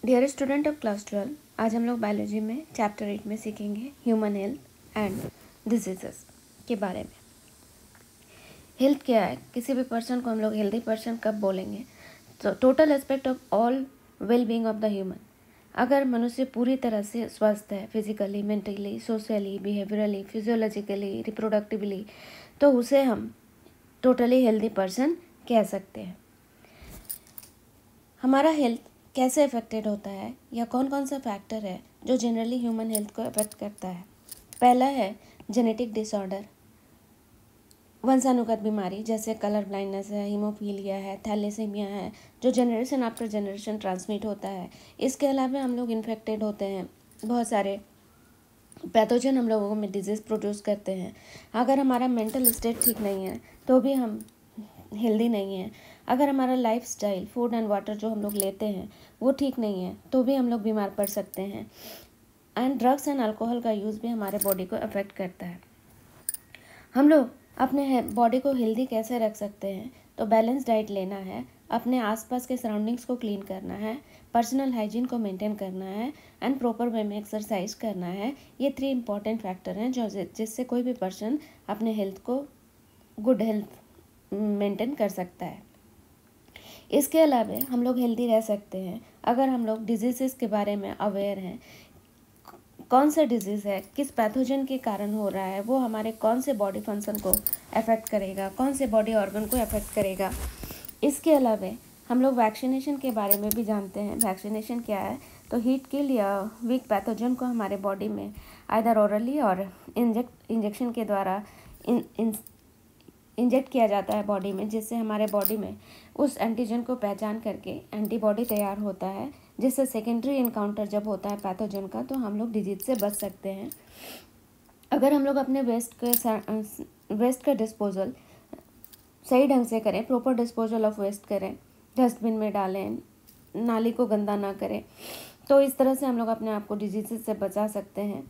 Dear student of class 12, आज हम लोग बायोलॉजी में चैप्टर 8 में सीखेंगे ह्यूमन हेल्थ एंड डिजीजेस के बारे में। हेल्थ क्या है? किसी भी पर्सन को हम लोग हेल्दी पर्सन कब बोलेंगे? तो total aspect of all well being of the human. अगर मनुष्य पूरी तरह से स्वस्थ है, physically, mentally, socially, behaviourally, physiologically, reproductively, तो उसे हम टोटली हेल्दी पर्सन कह सकते हैं। हमारा हेल्थ कैसे अफेक्टेड होता है या कौन कौन सा फैक्टर है जो जनरली ह्यूमन हेल्थ को अफेक्ट करता है? पहला है जेनेटिक डिसऑर्डर, वंशानुगत बीमारी जैसे कलर ब्लाइंडनेस है, हीमोफीलिया है, थैलेसीमिया है, जो जनरेशन आफ्टर जनरेशन ट्रांसमिट होता है। इसके अलावा हम लोग इन्फेक्टेड होते हैं, बहुत सारे पैथोजन हम लोगों में डिजीज़ प्रोड्यूस करते हैं। अगर हमारा मेंटल स्टेट ठीक नहीं है तो भी हम हेल्दी नहीं है। अगर हमारा life style, food and water जो हम लोग लेते हैं वो ठीक नहीं है तो भी हम लोग बीमार पड़ सकते हैं। एंड ड्रग्स एंड अल्कोहल का यूज़ भी हमारे बॉडी को अफेक्ट करता है। हम लोग अपने बॉडी को हेल्दी कैसे रख सकते हैं? तो बैलेंस डाइट लेना है, अपने आसपास के सराउंडिंग्स को क्लीन करना है, पर्सनल हाइजीन को मेंटेन करना है एंड प्रॉपर वे में एक्सरसाइज करना है। ये 3 इंपॉर्टेंट फैक्टर हैं जो जिससे कोई भी पर्सन अपने हेल्थ को गुड हेल्थ मेंटेन कर सकता है। इसके अलावा हम लोग हेल्दी रह सकते हैं अगर हम लोग डिजीज़ के बारे में अवेयर हैं। कौन सा डिजीज़ है, किस पैथोजन के कारण हो रहा है, वो हमारे कौन से बॉडी फंक्शन को अफेक्ट करेगा, कौन से बॉडी ऑर्गन को अफेक्ट करेगा। इसके अलावा हम लोग वैक्सीनेशन के बारे में भी जानते हैं। वैक्सीनेशन क्या है? तो हीट किल या वीक पैथोजन को हमारे बॉडी में आइदर ओरली और इंजेक्शन के द्वारा इंजेक्ट किया जाता है बॉडी में, जिससे हमारे बॉडी में उस एंटीजन को पहचान करके एंटीबॉडी तैयार होता है, जिससे सेकेंडरी इनकाउंटर जब होता है पैथोजन का तो हम लोग डिजीज से बच सकते हैं। अगर हम लोग अपने वेस्ट का डिस्पोजल सही ढंग से करें, प्रॉपर डिस्पोजल ऑफ वेस्ट करें, डस्टबिन में डालें, नाली को गंदा ना करें, तो इस तरह से हम लोग अपने आप को डिजीज से बचा सकते हैं।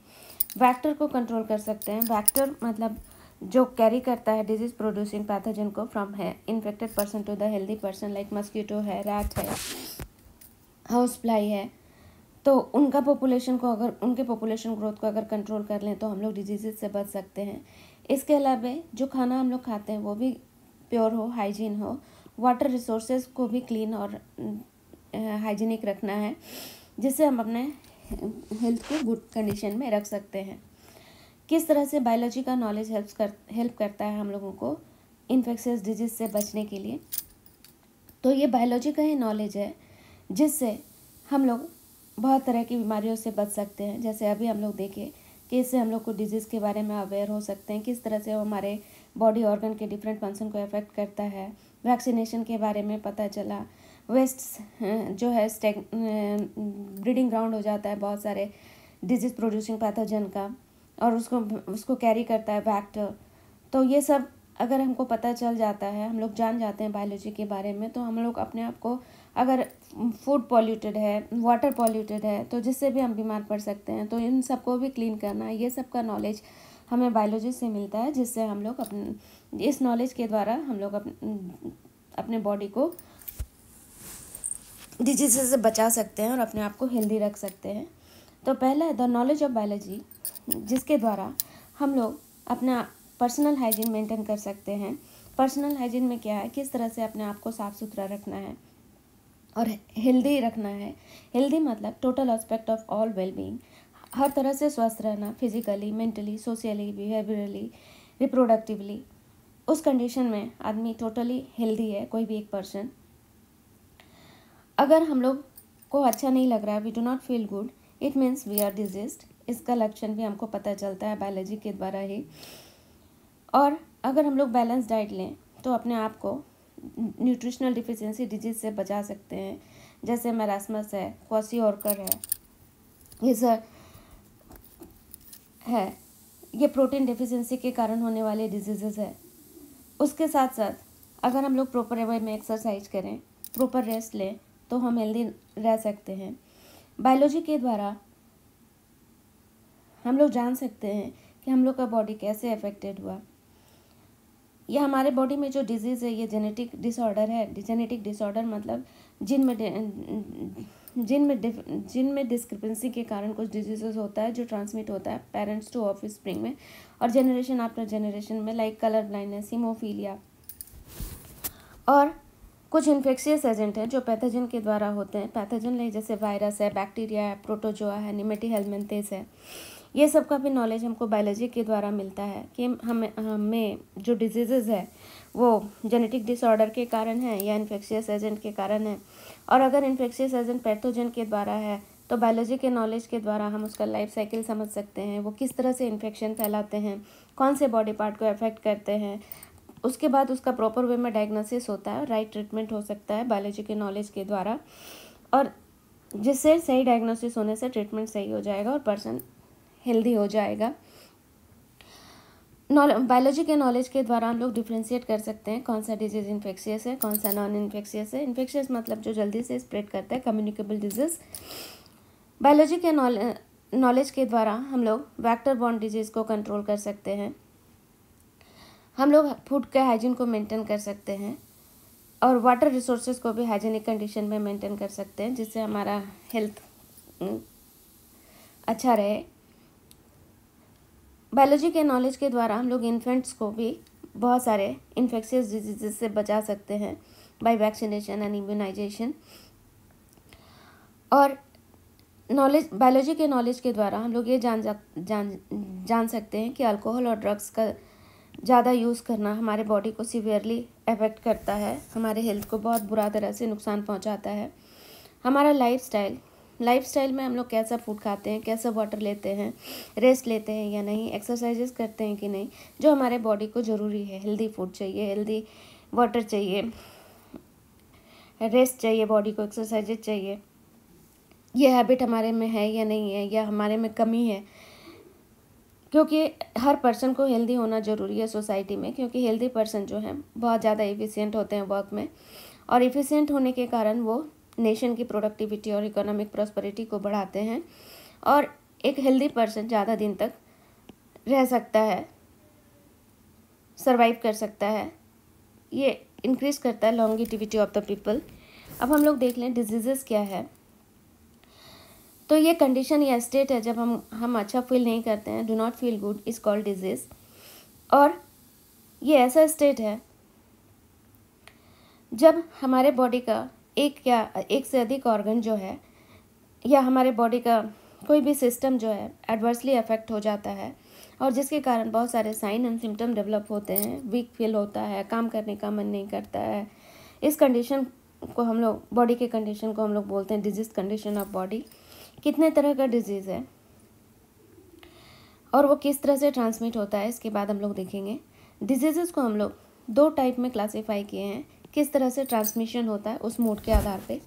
वैक्टर को कंट्रोल कर सकते हैं। वैक्टर मतलब जो कैरी करता है डिजीज प्रोड्यूसिंग पैथोजन को फ्रॉम है infected person to the healthy person, like mosquito है, रैट है, हाउस फ्लाई है। तो उनका पॉपुलेशन को अगर उनके पॉपुलेशन ग्रोथ को अगर कंट्रोल कर लें तो हम लोग डिजीज़ से बच सकते हैं। इसके अलावा जो खाना हम लोग खाते हैं वो भी प्योर हो, हाइजीन हो। वाटर रिसोर्सेज को भी क्लीन और हाइजीनिक रखना है, जिससे हम अपने हेल्थ को गुड कंडीशन में रख सकते हैं। किस तरह से बायोलॉजी का नॉलेज हेल्प करता है हम लोगों को इन्फेक्शियस डिजीज से बचने के लिए? तो ये बायोलॉजी का ही नॉलेज है जिससे हम लोग बहुत तरह की बीमारियों से बच सकते हैं। जैसे अभी हम लोग देखें कि इससे हम लोग को डिजीज़ के बारे में अवेयर हो सकते हैं, किस तरह से वो हमारे बॉडी ऑर्गन के डिफरेंट फंक्शन को अफेक्ट करता है। वैक्सीनेशन के बारे में पता चला। वेस्ट जो है ब्रीडिंग ग्राउंड हो जाता है बहुत सारे डिजीज़ प्रोड्यूसिंग पैथोजन का, और उसको कैरी करता है वैक्टर। तो ये सब अगर हमको पता चल जाता है, हम लोग जान जाते हैं बायोलॉजी के बारे में, तो हम लोग अपने आप को, अगर फूड पॉल्यूटेड है, वाटर पॉल्यूटेड है, तो जिससे भी हम बीमार पड़ सकते हैं, तो इन सबको भी क्लीन करना है। ये सब का नॉलेज हमें बायोलॉजी से मिलता है, जिससे हम लोग इस नॉलेज के द्वारा हम लोग अपने बॉडी को डिजीज से बचा सकते हैं और अपने आप को हेल्दी रख सकते हैं। तो पहला है द नॉलेज ऑफ बायोलॉजी, जिसके द्वारा हम लोग अपना पर्सनल हाइजीन मेंटेन कर सकते हैं। पर्सनल हाइजीन में क्या है, किस तरह से अपने आप को साफ़ सुथरा रखना है और हेल्दी रखना है। हेल्दी मतलब total aspect of all well being, हर तरह से स्वस्थ रहना, physically, mentally, socially, behaviourally, reproductively. उस कंडीशन में आदमी टोटली हेल्दी है, कोई भी एक पर्सन। अगर हम लोग को अच्छा नहीं लग रहा है, we do not feel good, it means we are diseased. इसका लक्षण भी हमको पता चलता है बायोलॉजी के द्वारा ही। और अगर हम लोग बैलेंस डाइट लें तो अपने आप को न्यूट्रिशनल डिफिशियंसी डिजीज से बचा सकते हैं, जैसे मैरास्मस है, क्वाशियोर्कर है, ये सब है। ये प्रोटीन डिफिशियंसी के कारण होने वाले डिजीज़ है। उसके साथ साथ अगर हम लोग प्रॉपर वे में एक्सरसाइज करें, प्रॉपर रेस्ट लें, तो हम हेल्दी रह सकते हैं। बायोलॉजी के द्वारा हम लोग जान सकते हैं कि हम लोग का बॉडी कैसे अफेक्टेड हुआ। यह हमारे बॉडी में जो डिजीज़ है ये जेनेटिक डिसऑर्डर है। जेनेटिक डिसऑर्डर मतलब जीन में जिनमें डिस्क्रिपेंसी के कारण कुछ डिजीजेस होता है जो ट्रांसमिट होता है पेरेंट्स टू ऑफस्प्रिंग में और जनरेशन आफ्टर जनरेशन में, लाइक कलर ब्लाइंडनेस, हीमोफीलिया। और कुछ इन्फेक्शियस एजेंट हैं जो पैथोजन के द्वारा होते हैं। पैथोजन लाइक जैसे वायरस है, बैक्टीरिया है, प्रोटोजोआ है, निमेटी हेलमिंथेस है। ये सब का भी नॉलेज हमको बायोलॉजी के द्वारा मिलता है कि हमें जो डिजीज़ेज़ है वो जेनेटिक डिसऑर्डर के कारण है या इन्फेक्शियस एजेंट के कारण है। और अगर इन्फेक्शियस एजेंट पैथोजन के द्वारा है तो बायोलॉजी के नॉलेज के द्वारा हम उसका लाइफ साइकिल समझ सकते हैं, वो किस तरह से इन्फेक्शन फैलाते हैं, कौन से बॉडी पार्ट को अफेक्ट करते हैं। उसके बाद उसका प्रॉपर वे में डायग्नोसिस होता है, राइट ट्रीटमेंट हो सकता है बायोलॉजी के नॉलेज के द्वारा, और जिससे सही डायग्नोसिस होने से ट्रीटमेंट सही हो जाएगा और पर्सन हेल्दी हो जाएगा। बायोलॉजी के नॉलेज के द्वारा हम लोग डिफ्रेंशिएट कर सकते हैं कौन सा डिजीज़ इन्फेक्शियस है, कौन सा नॉन इन्फेक्शियस है। इन्फेक्शियस मतलब जो जल्दी से स्प्रेड करता है, कम्युनिकेबल डिजीज़। बायोलॉजी के नॉलेज के द्वारा हम लोग वेक्टर बॉर्न डिजीज़ को कंट्रोल कर सकते हैं। हम लोग फूड के हाइजीन को मेंटेन कर सकते हैं और वाटर रिसोर्सेज को भी हाइजीनिक कंडीशन में मेंटेन कर सकते हैं, जिससे हमारा हेल्थ अच्छा रहे। बायोलॉजी के नॉलेज के द्वारा हम लोग इन्फेंट्स को भी बहुत सारे इन्फेक्शियस डिजीज़ से बचा सकते हैं बाय वैक्सीनेशन एंड इम्यूनाइजेशन। और बायोलॉजी के नॉलेज के द्वारा हम लोग ये जान सकते हैं कि अल्कोहल और ड्रग्स का ज़्यादा यूज़ करना हमारे बॉडी को सीवियरली अफेक्ट करता है, हमारे हेल्थ को बहुत बुरा तरह से नुकसान पहुंचाता है। हमारा लाइफस्टाइल में हम लोग कैसा फूड खाते हैं, कैसा वाटर लेते हैं, रेस्ट लेते हैं या नहीं, एक्सरसाइजेस करते हैं कि नहीं, जो हमारे बॉडी को ज़रूरी है। हेल्दी फूड चाहिए, हेल्दी वाटर चाहिए, रेस्ट चाहिए, बॉडी को एक्सरसाइजेज चाहिए। ये हैबिट हमारे में है या नहीं है, या हमारे में कमी है, क्योंकि हर पर्सन को हेल्दी होना ज़रूरी है सोसाइटी में, क्योंकि हेल्दी पर्सन जो है बहुत ज़्यादा एफिशिएंट होते हैं वर्क में, और एफिशिएंट होने के कारण वो नेशन की प्रोडक्टिविटी और इकोनॉमिक प्रॉस्पेरिटी को बढ़ाते हैं। और एक हेल्दी पर्सन ज़्यादा दिन तक रह सकता है, सरवाइव कर सकता है, ये इंक्रीज़ करता है लॉन्गिटिविटी ऑफ द पीपल। अब हम लोग देख लें डिजीज़ेस क्या है। तो ये कंडीशन या स्टेट है जब हम अच्छा फील नहीं करते हैं, do not feel good, is called disease. और ये ऐसा स्टेट है जब हमारे बॉडी का एक से अधिक ऑर्गन जो है या हमारे बॉडी का कोई भी सिस्टम जो है एडवर्सली अफेक्ट हो जाता है, और जिसके कारण बहुत सारे साइन एंड सिम्टम डेवलप होते हैं। वीक फील होता है, काम करने का मन नहीं करता है। इस कंडीशन को हम लोग, बॉडी के कंडीशन को हम लोग बोलते हैं डिजीज कंडीशन ऑफ बॉडी। कितने तरह का डिजीज़ है और वो किस तरह से ट्रांसमिट होता है, इसके बाद हम लोग देखेंगे। डिजीज़ेस को हम लोग 2 टाइप में क्लासीफाई किए हैं, किस तरह से ट्रांसमिशन होता है उस मोड के आधार पे।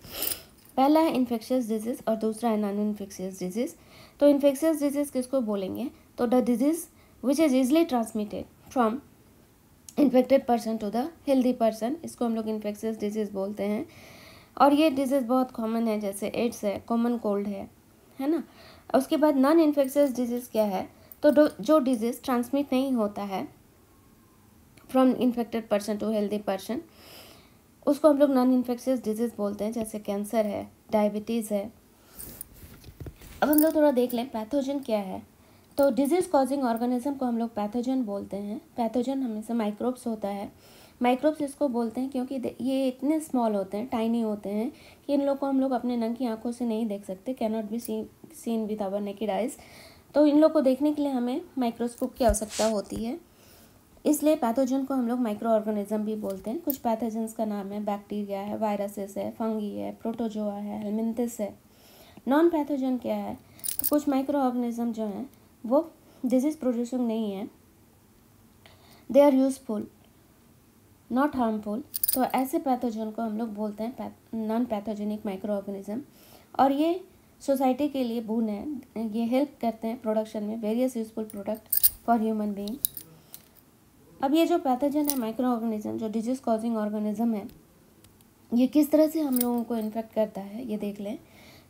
पहला है इन्फेक्शियस डिजीज़ और दूसरा है नॉन इन्फेक्शियस डिजीज़। तो इन्फेक्शियस डिजीज़ किसको बोलेंगे, तो the disease which is easily transmitted from infected person to the healthy person, इसको हम लोग इन्फेक्शियस डिजीज़ बोलते हैं। और ये डिजीज़ बहुत कॉमन है, जैसे एड्स है, कॉमन कोल्ड है ना। उसके बाद नॉन इन्फेक्शियस डिजीज़ क्या है, तो जो डिजीज़ ट्रांसमिट नहीं होता है from infected person to healthy person, उसको हम लोग नॉन इन्फेक्शियस डिजीज़ बोलते हैं, जैसे कैंसर है, डायबिटीज़ है। अब हम लोग थोड़ा देख लें पैथोजन क्या है। तो डिजीज़ कॉजिंग ऑर्गेनिज्म को हम लोग पैथोजन बोलते हैं। पैथोजन हमेशा माइक्रोब्स होता है। माइक्रोब्स इसको बोलते हैं क्योंकि ये इतने स्मॉल होते हैं, टाइनी होते हैं, कि इन लोग को हम लोग अपने नंगी आंखों से नहीं देख सकते, can not be seen with our naked eyes. तो इन लोग को देखने के लिए हमें माइक्रोस्कोप की आवश्यकता होती है, इसलिए पैथोजन को हम लोग माइक्रो ऑर्गेनिज्म भी बोलते हैं। कुछ पैथोजन्स का नाम है बैक्टीरिया है, वायरसेस है, फंगी है, प्रोटोजोआ है, हेलमिंथिस है। नॉन पैथोजन क्या है, तो कुछ माइक्रो ऑर्गेनिज्म जो हैं वो डिजीज़ प्रोड्यूसिंग नहीं है, they are useful not harmful. तो ऐसे पैथोजन को हम लोग बोलते हैं नॉन पैथोजेनिक माइक्रो ऑर्गेनिज्म, और ये सोसाइटी के लिए बून है। ये हेल्प करते हैं प्रोडक्शन में various useful product for human being. अब ये जो पैथोजन है माइक्रो ऑर्गेनिज्म, जो डिजीज कॉजिंग ऑर्गेनिज्म है, ये किस तरह से हम लोगों को इन्फेक्ट करता है ये देख लें।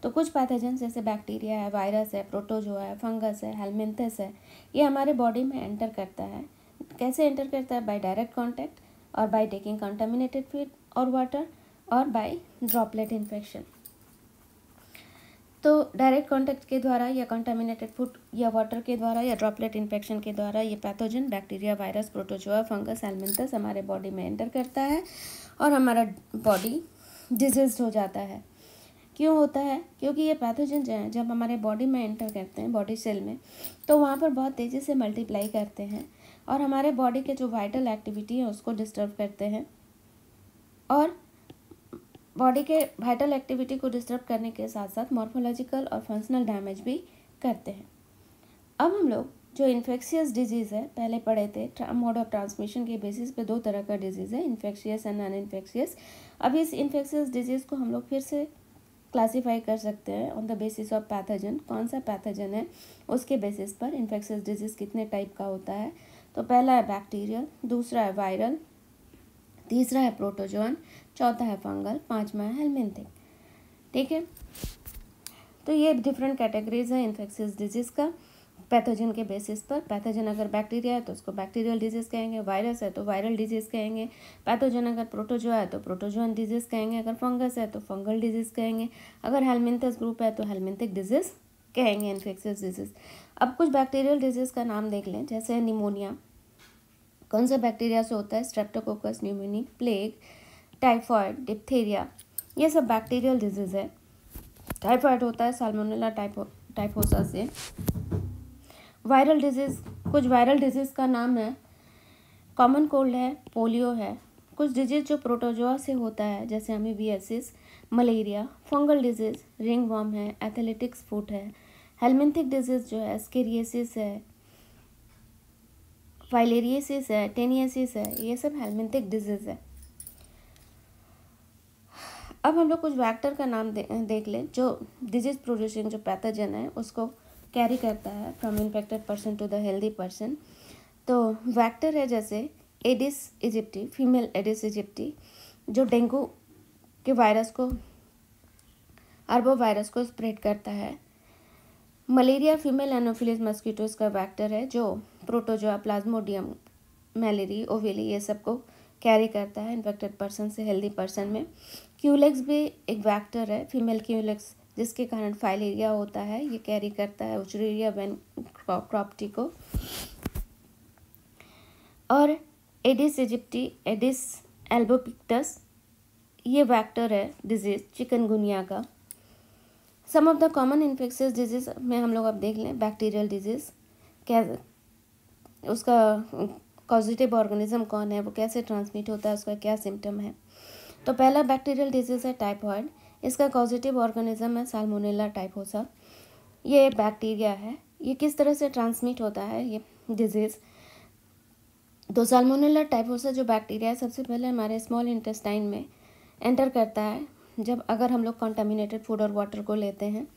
तो कुछ पैथोजन जैसे बैक्टीरिया है, वायरस है, प्रोटोजोआ है, फंगस है, हेलमिंथिस है, ये हमारे बॉडी में एंटर करता है। कैसे एंटर करता है, बाय डायरेक्ट कॉन्टैक्ट, और बाय टेकिंग कंटामिनेटेड फूड और वाटर, और बाय ड्रॉपलेट इन्फेक्शन। तो डायरेक्ट कांटेक्ट के द्वारा या कंटामिनेटेड फूड या वाटर के द्वारा या ड्रॉपलेट इन्फेक्शन के द्वारा ये pathogen bacteria, virus, protozoa, fungus, helminths हमारे बॉडी में एंटर करता है और हमारा बॉडी डिजीज हो जाता है। क्यों होता है? क्योंकि ये पैथोजन जो है जब हमारे बॉडी में एंटर करते हैं, बॉडी सेल में, तो वहाँ पर बहुत तेज़ी से मल्टीप्लाई करते हैं और हमारे बॉडी के जो वाइटल एक्टिविटी है उसको डिस्टर्ब करते हैं और बॉडी के वाइटल एक्टिविटी को डिस्टर्ब करने के साथ साथ मॉर्फोलॉजिकल और फंक्शनल डैमेज भी करते हैं। अब हम लोग जो इन्फेक्शियस डिजीज़ है पहले पढ़े थे, मोड ऑफ ट्रांसमिशन के बेसिस पे 2 तरह का डिजीज़ है, इन्फेक्शियस एंड नॉन इन्फेक्शियस। अब इस इन्फेक्शियस डिजीज़ को हम लोग फिर से क्लासीफाई कर सकते हैं on the basis of pathogen. कौन सा पैथोजन है उसके बेसिस पर इन्फेक्शियस डिजीज़ कितने टाइप का होता है। तो पहला है बैक्टीरियल, दूसरा है वायरल, तीसरा है प्रोटोजोन, चौथा है फंगल, पांचवा है हेलमिंथिक। ठीक है, तो ये डिफरेंट कैटेगरीज है इन्फेक्शियस डिजीज़ का पैथोजन के बेसिस पर। पैथोजन अगर बैक्टीरिया है तो उसको बैक्टीरियल डिजीज़ कहेंगे, वायरस है तो वायरल डिजीज़ कहेंगे, पैथोजन अगर प्रोटोजोआ है तो प्रोटोजोन डिजीज़ कहेंगे, अगर फंगस है तो फंगल डिजीज़ कहेंगे, अगर हेलमिंथस ग्रुप है तो हेलमिंथिक डिजीज़ कहेंगे इन्फेक्शियस डिजीज़। अब कुछ बैक्टीरियल डिजीज़ का नाम देख लें, जैसे निमोनिया। कौन सा बैक्टीरिया से होता है? Streptococcus pneumoniae, plague, typhoid, diphtheria, ये सब बैक्टीरियल डिजीज़ है। टाइफॉइड होता है साल्मोनेला टाइफोसा से। वायरल डिजीज़, कुछ वायरल डिजीज़ का नाम है, कॉमन कोल्ड है, पोलियो है। कुछ डिजीज़ जो प्रोटोजोआ से होता है जैसे amoebiasis, malaria. Fungal disease ring worm है, एथलेटिक्स फुट है। हेलमिंथिक डिजीज़ जो है स्केरियसिस है, फाइलेरियसिस है, टेनियसिस है, ये सब हेलमिंथिक डिजीज़ है। अब हम लोग कुछ वेक्टर का नाम देख लें जो डिजीज़ प्रोड्यूसिंग जो पैथोजन है उसको कैरी करता है from infected person to the healthy person. तो वेक्टर है जैसे Aedes aegypti, female Aedes aegypti, जो डेंगू के वायरस को, आर्बो वायरस को स्प्रेड करता है। मलेरिया फीमेल एनोफिलिस मस्कीटोज का वेक्टर है जो प्रोटोजोआ, प्लाज्मोडियम, मैलेरी, ओवेली ये सब को कैरी करता है इन्फेक्टेड पर्सन से हेल्दी पर्सन में। क्यूलेक्स भी एक वेक्टर है, फीमेल क्यूलेक्स, जिसके कारण फाइलेरिया होता है, ये कैरी करता है उचरेरिया वेन क्रॉप्टी को। और एडिस इजिप्टी, एडिस एल्बोपिक्टस, ये वेक्टर है डिजीज चिकनगुनिया का। Some of the common infectious disease में हम लोग अब देख लें बैक्टीरियल डिजीज़, क्या उसका कॉजिटिव ऑर्गेनिज्म कौन है, वो कैसे ट्रांसमिट होता है, उसका क्या सिम्टम है। तो पहला बैक्टीरियल डिजीज़ है टाइफॉइड, इसका कॉजिटिव ऑर्गेनिज्म है साल्मोनेला टाइफोसा। ये बैक्टीरिया है। ये किस तरह से ट्रांसमिट होता है ये डिजीज़? तो साल्मोनेला टाइफोसा जो बैक्टीरिया है सबसे पहले हमारे स्मॉल इंटेस्टाइन में एंटर करता है जब अगर हम लोग कंटामिनेटेड फूड और वाटर को लेते हैं,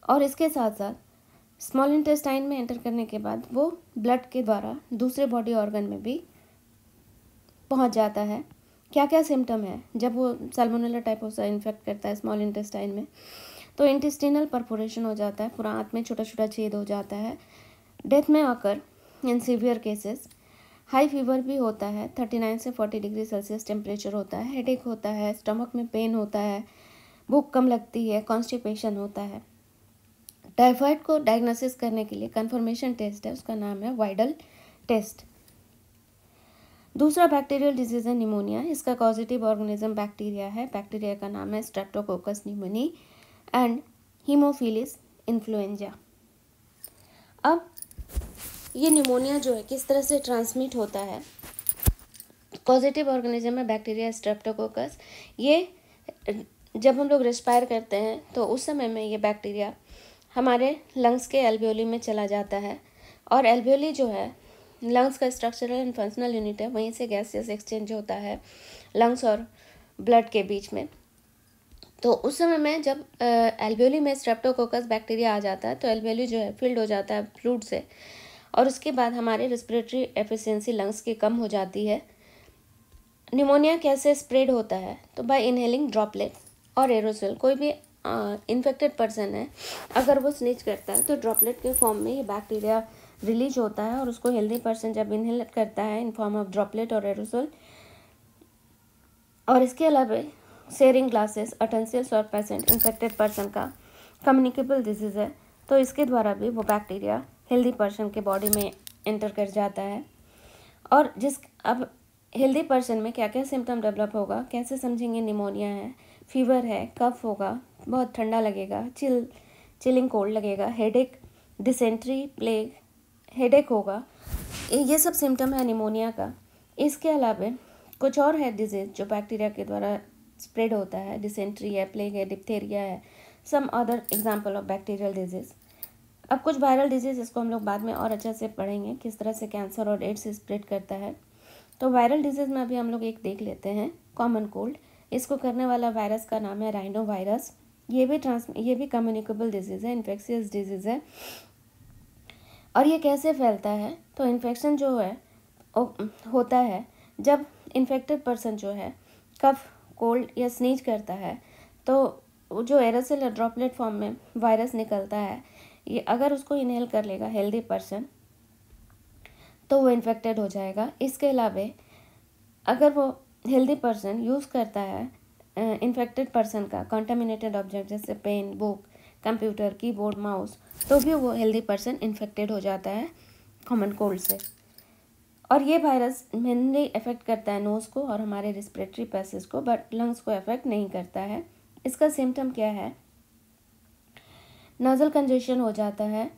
और इसके साथ साथ स्मॉल इंटेस्टाइन में एंटर करने के बाद वो ब्लड के द्वारा दूसरे बॉडी ऑर्गन में भी पहुंच जाता है। क्या क्या सिम्टम है जब वो साल्मोनेला टाइफोसा इन्फेक्ट करता है स्मॉल इंटेस्टाइन में? तो इंटेस्टिनल परफोरेशन हो जाता है, पूरा आंत में छोटा छोटा छेद हो जाता है। डेथ में occur in severe cases. High fever भी होता है, 39 से 40 डिग्री सेल्सियस टेम्परेचर होता है। हेडेक होता है, स्टमक में पेन होता है, भूख कम लगती है, कॉन्स्टिपेशन होता है। टाइफाइड को डायग्नोसिस करने के लिए कंफर्मेशन टेस्ट है, उसका नाम है वाइडल टेस्ट। दूसरा बैक्टीरियल डिजीज है निमोनिया, इसका कॉजिटिव ऑर्गेनिज्म बैक्टीरिया है। बैक्टीरिया का नाम है Streptococcus pneumoniae and Haemophilus influenza. अब ये निमोनिया जो है किस तरह से ट्रांसमिट होता है? पॉजिटिव ऑर्गेनिज्म है बैक्टीरिया स्ट्रेप्टोकोकस। ये जब हम लोग रेस्पायर करते हैं तो उस समय में ये बैक्टीरिया हमारे लंग्स के एल्वियोली में चला जाता है, और एल्वियोली जो है लंग्स का स्ट्रक्चरल एंड फंक्शनल यूनिट है, वहीं से गैसियस एक्सचेंज होता है लंग्स और ब्लड के बीच में। तो उस समय में जब एल्वियोली में स्ट्रेप्टोकोकस बैक्टीरिया आ जाता है तो एल्वियोली जो है फिल्ड हो जाता है फ्लूइड से, और उसके बाद हमारे रेस्पिरेटरी एफिशिएंसी लंग्स की कम हो जाती है। निमोनिया कैसे स्प्रेड होता है? तो बाय इनहेलिंग ड्रॉपलेट और एरोसोल। कोई भी इन्फेक्टेड पर्सन है अगर वो स्नीच करता है तो ड्रॉपलेट के फॉर्म में ये बैक्टीरिया रिलीज होता है, और उसको हेल्दी पर्सन जब इनहेल करता है इन फॉर्म ऑफ ड्रॉपलेट और एरोसोल। और इसके अलावा शेयरिंग ग्लासेस, अटेंसिल्स और पेशेंट इन्फेक्टेड पर्सन का कम्युनिकेबल डिजीज़ है, तो इसके द्वारा भी वो बैक्टीरिया हेल्दी पर्सन के बॉडी में एंटर कर जाता है। और अब हेल्दी पर्सन में क्या क्या सिम्टम डेवलप होगा, कैसे समझेंगे? निमोनिया है, फीवर है, कफ होगा, बहुत ठंडा लगेगा, चिलिंग कोल्ड लगेगा, हेडेक, डिसेंट्री, प्लेग, हेडेक होगा, ये सब सिम्टम है निमोनिया का। इसके अलावा कुछ और है डिजीज़ जो बैक्टीरिया के द्वारा स्प्रेड होता है, डिसेंट्री है, प्लेग है, डिप्थेरिया है, some other example of bacterial disease. अब कुछ वायरल डिजीज़, इसको हम लोग बाद में और अच्छे से पढ़ेंगे किस तरह से कैंसर और एड्स स्प्रेड करता है। तो वायरल डिजीज़ में अभी हम लोग एक देख लेते हैं, कॉमन कोल्ड। इसको करने वाला वायरस का नाम है राइनो वायरस। ये भी कम्युनिकेबल डिजीज़ है, इन्फेक्शियस डिजीज़ है। और ये कैसे फैलता है? तो इन्फेक्शन जो है होता है जब इन्फेक्टेड पर्सन जो है कफ, कोल्ड या स्नीज करता है, तो जो एरोसोल या ड्रॉपलेट फॉर्म में वायरस निकलता है, ये अगर उसको इनहेल कर लेगा हेल्दी पर्सन तो वो इन्फेक्टेड हो जाएगा। इसके अलावा अगर वो हेल्दी पर्सन यूज़ करता है इन्फेक्टेड पर्सन का कंटामिनेटेड ऑब्जेक्ट जैसे pen, book, computer, keyboard, mouse, तो भी वो हेल्दी पर्सन इन्फेक्टेड हो जाता है कॉमन कोल्ड से। और ये वायरस मेनली अफेक्ट करता है नोज़ को और हमारे रेस्पिरेटरी पैसेज को, बट लंग्स को अफेक्ट नहीं करता है। इसका सिम्टम क्या है? नोजल कंजेशन हो जाता है,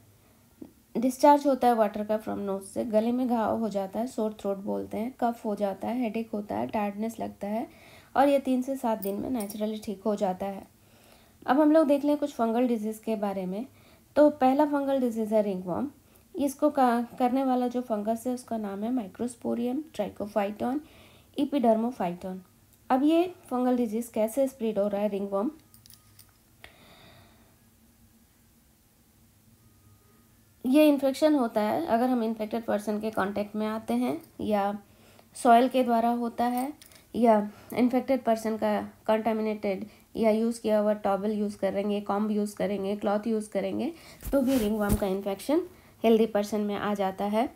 डिस्चार्ज होता है वाटर का फ्रॉम नोज से, गले में घाव हो जाता है, सोर थ्रोट बोलते हैं, कफ हो जाता है, हेडेक होता है, टायर्डनेस लगता है, और ये 3 से 7 दिन में नेचुरली ठीक हो जाता है। अब हम लोग देख लें कुछ फंगल डिजीज़ के बारे में। तो पहला फंगल डिजीज़ है रिंगवॉर्म। इसको करने वाला जो फंगस है उसका नाम है माइक्रोस्पोरियम ट्राइकोफाइटॉन इपिडर्मोफाइटॉन। अब ये फंगल डिजीज़ कैसे स्प्रेड हो रहा है रिंगवॉर्म? ये इन्फेक्शन होता है अगर हम इन्फेक्टेड पर्सन के कांटेक्ट में आते हैं, या सॉइल के द्वारा होता है, या इन्फेक्टेड पर्सन का कंटामिनेटेड या यूज़ किया हुआ टॉवल यूज़ करेंगे, कॉम्ब यूज़ करेंगे, क्लॉथ यूज़ करेंगे, तो भी रिंगवॉर्म का इन्फेक्शन हेल्दी पर्सन में आ जाता है।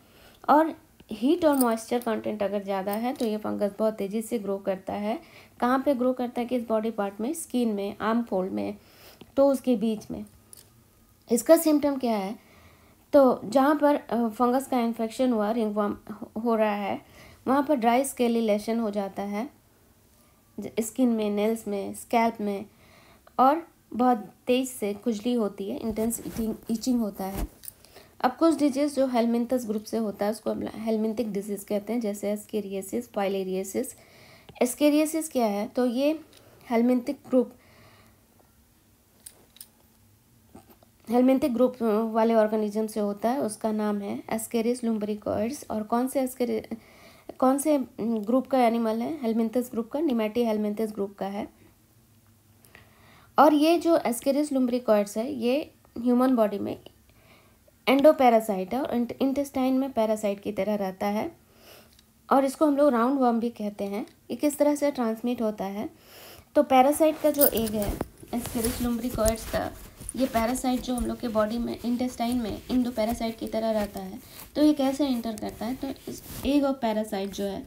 और हीट और मॉइस्चर कंटेंट अगर ज़्यादा है तो ये फंगस बहुत तेज़ी से ग्रो करता है। कहाँ पे ग्रो करता है? किस बॉडी पार्ट में? स्किन में, आर्म फोल्ड में, टोज़ के बीच में। इसका सिम्टम क्या है? तो जहाँ पर फंगस का इन्फेक्शन हुआ, रिंगवॉर्म हो रहा है, वहाँ पर ड्राई स्केली लेशन हो जाता है स्किन में, नेल्स में, स्कैल्प में, और बहुत तेज़ से खुजली होती है, इंटेंस ईचिंग होता है। अब कुछ डिजीज़ जो हेलमिंथस ग्रुप से होता है उसको हेलमिंथिक डिजीज़ कहते हैं, जैसे एस्केरियासिस, फाइलेरियासिस। एस्केरियासिस क्या है? तो ये हेलमिंथिक ग्रुप वाले ऑर्गेनिज्म से होता है, उसका नाम है एस्केरिस लुम्ब्रिकॉइड्स। और कौन से ग्रुप का एनिमल है? हेलमिंथस ग्रुप का, निमेटी हेलमिंथस ग्रुप का है। और ये जो एस्केरिस लुम्ब्रिकॉइड्स है ये ह्यूमन बॉडी में एंडोपैरासाइट है और इंटेस्टाइन में पैरासाइट की तरह रहता है, और इसको हम लोग राउंड वर्म भी कहते हैं। ये किस तरह से ट्रांसमिट होता है? तो पैरासाइट का जो एग है एस्केरिस लुम्ब्रिकॉइड्स का, ये पैरासाइट जो हम लोग के बॉडी में इंटेस्टाइन में इंडोपैरासाइट की तरह रहता है, तो ये कैसे एंटर करता है? तो इस एग ऑफ पैरासाइट जो है,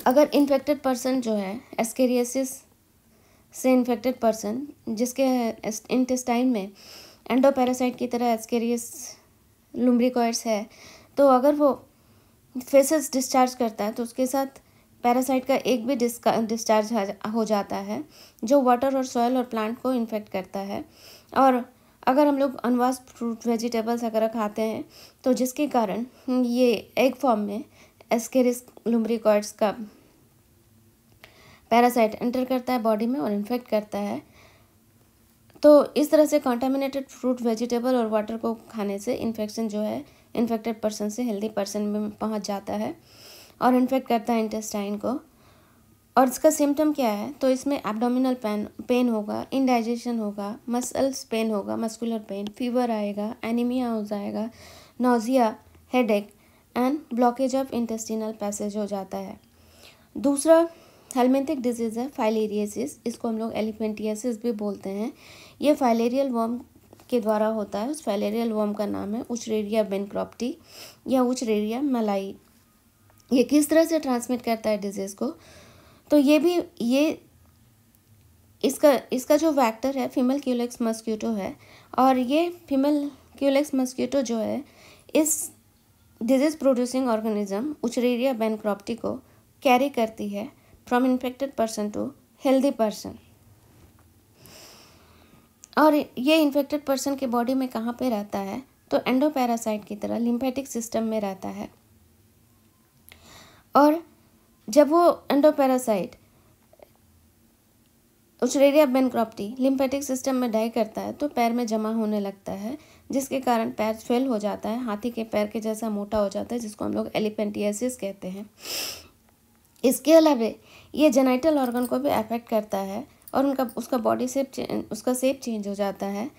अगर इन्फेक्टेड पर्सन जो है एस्केरियासिस से इन्फेक्टेड पर्सन जिसके इंटेस्टाइन में एंडोपैरासाइट की तरह एस्केरियस लुम्ब्रिकॉइड्स है, तो अगर वो फेसेस डिस्चार्ज करता है तो उसके साथ पैरासाइट का एक भी डिस्चार्ज हो जाता है, जो वाटर और सॉइल और प्लांट को इन्फेक्ट करता है। और अगर हम लोग अनवॉश्ड फ्रूट वेजिटेबल्स वगैरह खाते हैं तो जिसके कारण ये एग फॉर्म में एस्केरिस लुम्ब्रिकॉइड्स का पैरासाइट एंटर करता है बॉडी में और इन्फेक्ट करता है। तो इस तरह से कंटामिनेटेड फ्रूट, वेजिटेबल और वाटर को खाने से इन्फेक्शन जो है इन्फेक्टेड पर्सन से हेल्दी पर्सन में पहुंच जाता है और इन्फेक्ट करता है इंटेस्टाइन को। और इसका सिम्टम क्या है? तो इसमें एब्डोमिनल पेन होगा, इंडाइजेशन होगा, मसल्स पेन होगा, मस्कुलर पेन, फीवर आएगा, एनीमिया हो जाएगा, nausea, headache and blockage of intestinal passage हो जाता है। दूसरा हेलमिंथिक डिजीज़ है फाइलेरियासिस, इसको हम लोग एलिफेंटियासिस भी बोलते हैं। ये फाइलेरियल वर्म के द्वारा होता है। उस फाइलेरियल वर्म का नाम है उचरेरिया बेनक्रॉप्टी या उचरेरिया मलाई। ये किस तरह से ट्रांसमिट करता है डिजीज़ को? तो ये इसका जो वेक्टर है फीमेल क्यूलेक्स मस्कीटो है, और ये फीमेल क्यूलेक्स मस्कीटो जो है इस disease producing organism Wuchereria bancrofti को कैरी करती है from infected person to healthy person. और ये इन्फेक्टेड पर्सन के बॉडी में कहाँ पे रहता है, तो एंडोपैरासाइट की तरह लिम्फेटिक सिस्टम में रहता है। और जब वो एंडोपैरासाइट उचरेरिया बैनक्रॉप्टी लिम्फेटिक सिस्टम में डाई करता है तो पैर में जमा होने लगता है, जिसके कारण पैर स्वेल हो जाता है, हाथी के पैर के जैसा मोटा हो जाता है, जिसको हम लोग एलिफेंटियासिस कहते हैं। इसके अलावा ये जेनाइटल ऑर्गन को भी अफेक्ट करता है और उसका बॉडी शेप उसका शेप चेंज हो जाता है।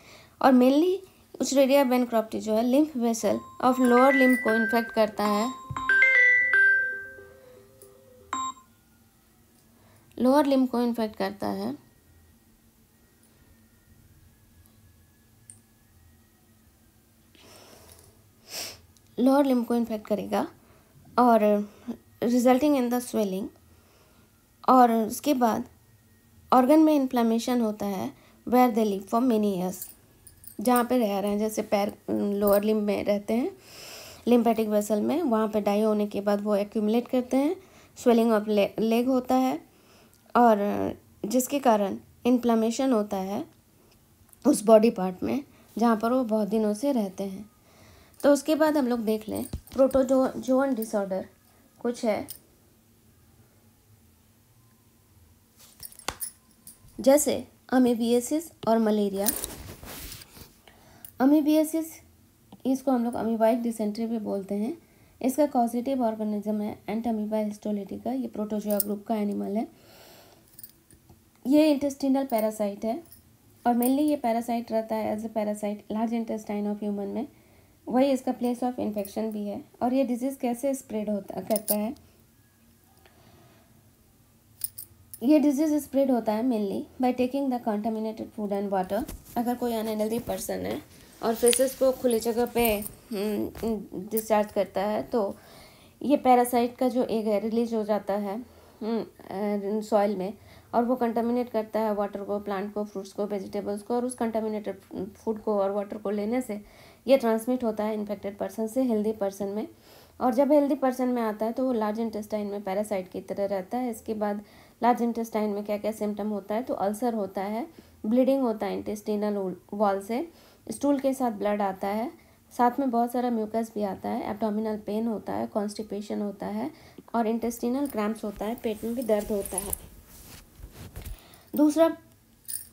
और मेनली उचरेरिया बैनक्रॉप्टी जो है lymph vessel of lower lymph को इन्फेक्ट करता है, लोअर लिम्फ को इन्फेक्ट करता है। लोअर लिम्फ को इन्फेक्ट करेगा और रिजल्टिंग इन द स्वेलिंग। और उसके बाद ऑर्गन में इन्फ्लेमेशन होता है where they live for many years, जहाँ पे रह रहे हैं, जैसे पैर लोअर लिम्फ में रहते हैं लिम्फेटिक वेसल में, वहाँ पे डाई होने के बाद वो एक्यूमुलेट करते हैं, स्वेलिंग ऑफ लेग होता है और जिसके कारण इन्फ्लेमेशन होता है उस बॉडी पार्ट में जहाँ पर वो बहुत दिनों से रहते हैं। तो उसके बाद हम लोग देख लें प्रोटोजोअन डिसऑर्डर कुछ है, जैसे अमीबियासिस और मलेरिया। अमीबियासिस इसको हम लोग अमीबाइक डिसेंट्री भी बोलते हैं। इसका कॉजेटिव ऑर्गेनिज्म है एंटामीबा हिस्टोलिटिका, ये प्रोटोजोआ ग्रुप का एनिमल है। ये इंटेस्टिनल पैरासाइट है और मेनली ये पैरासाइट रहता है as a parasite large intestine of human में, वही इसका प्लेस ऑफ इन्फेक्शन भी है। और ये डिजीज़ कैसे स्प्रेड करता है, ये डिजीज़ स्प्रेड होता है mainly by taking the contaminated food and water. अगर कोई अनहेल्दी पर्सन है और फेसेस को खुली जगह पे डिस्चार्ज करता है तो ये पैरासाइट का जो एग है रिलीज हो जाता है सॉइल में, और वो कंटामिनेट करता है वाटर को, प्लांट को, फ्रूट्स को, वेजिटेबल्स को, और उस कंटामिनेटेड फूड को और वाटर को लेने से ये ट्रांसमिट होता है इन्फेक्टेड पर्सन से हेल्दी पर्सन में। और जब हेल्दी पर्सन में आता है तो वो लार्ज इंटेस्टाइन में पैरासाइट की तरह रहता है। इसके बाद लार्ज इंटेस्टाइन में क्या क्या सिम्टम होता है, तो अल्सर होता है, ब्लीडिंग होता है इंटेस्टिनल वॉल से, स्टूल के साथ ब्लड आता है, साथ में बहुत सारा म्यूकस भी आता है, एब्डोमिनल पेन होता है, कॉन्स्टिपेशन होता है और इंटेस्टिनल क्रैम्प्स होता है, पेट में भी दर्द होता है। दूसरा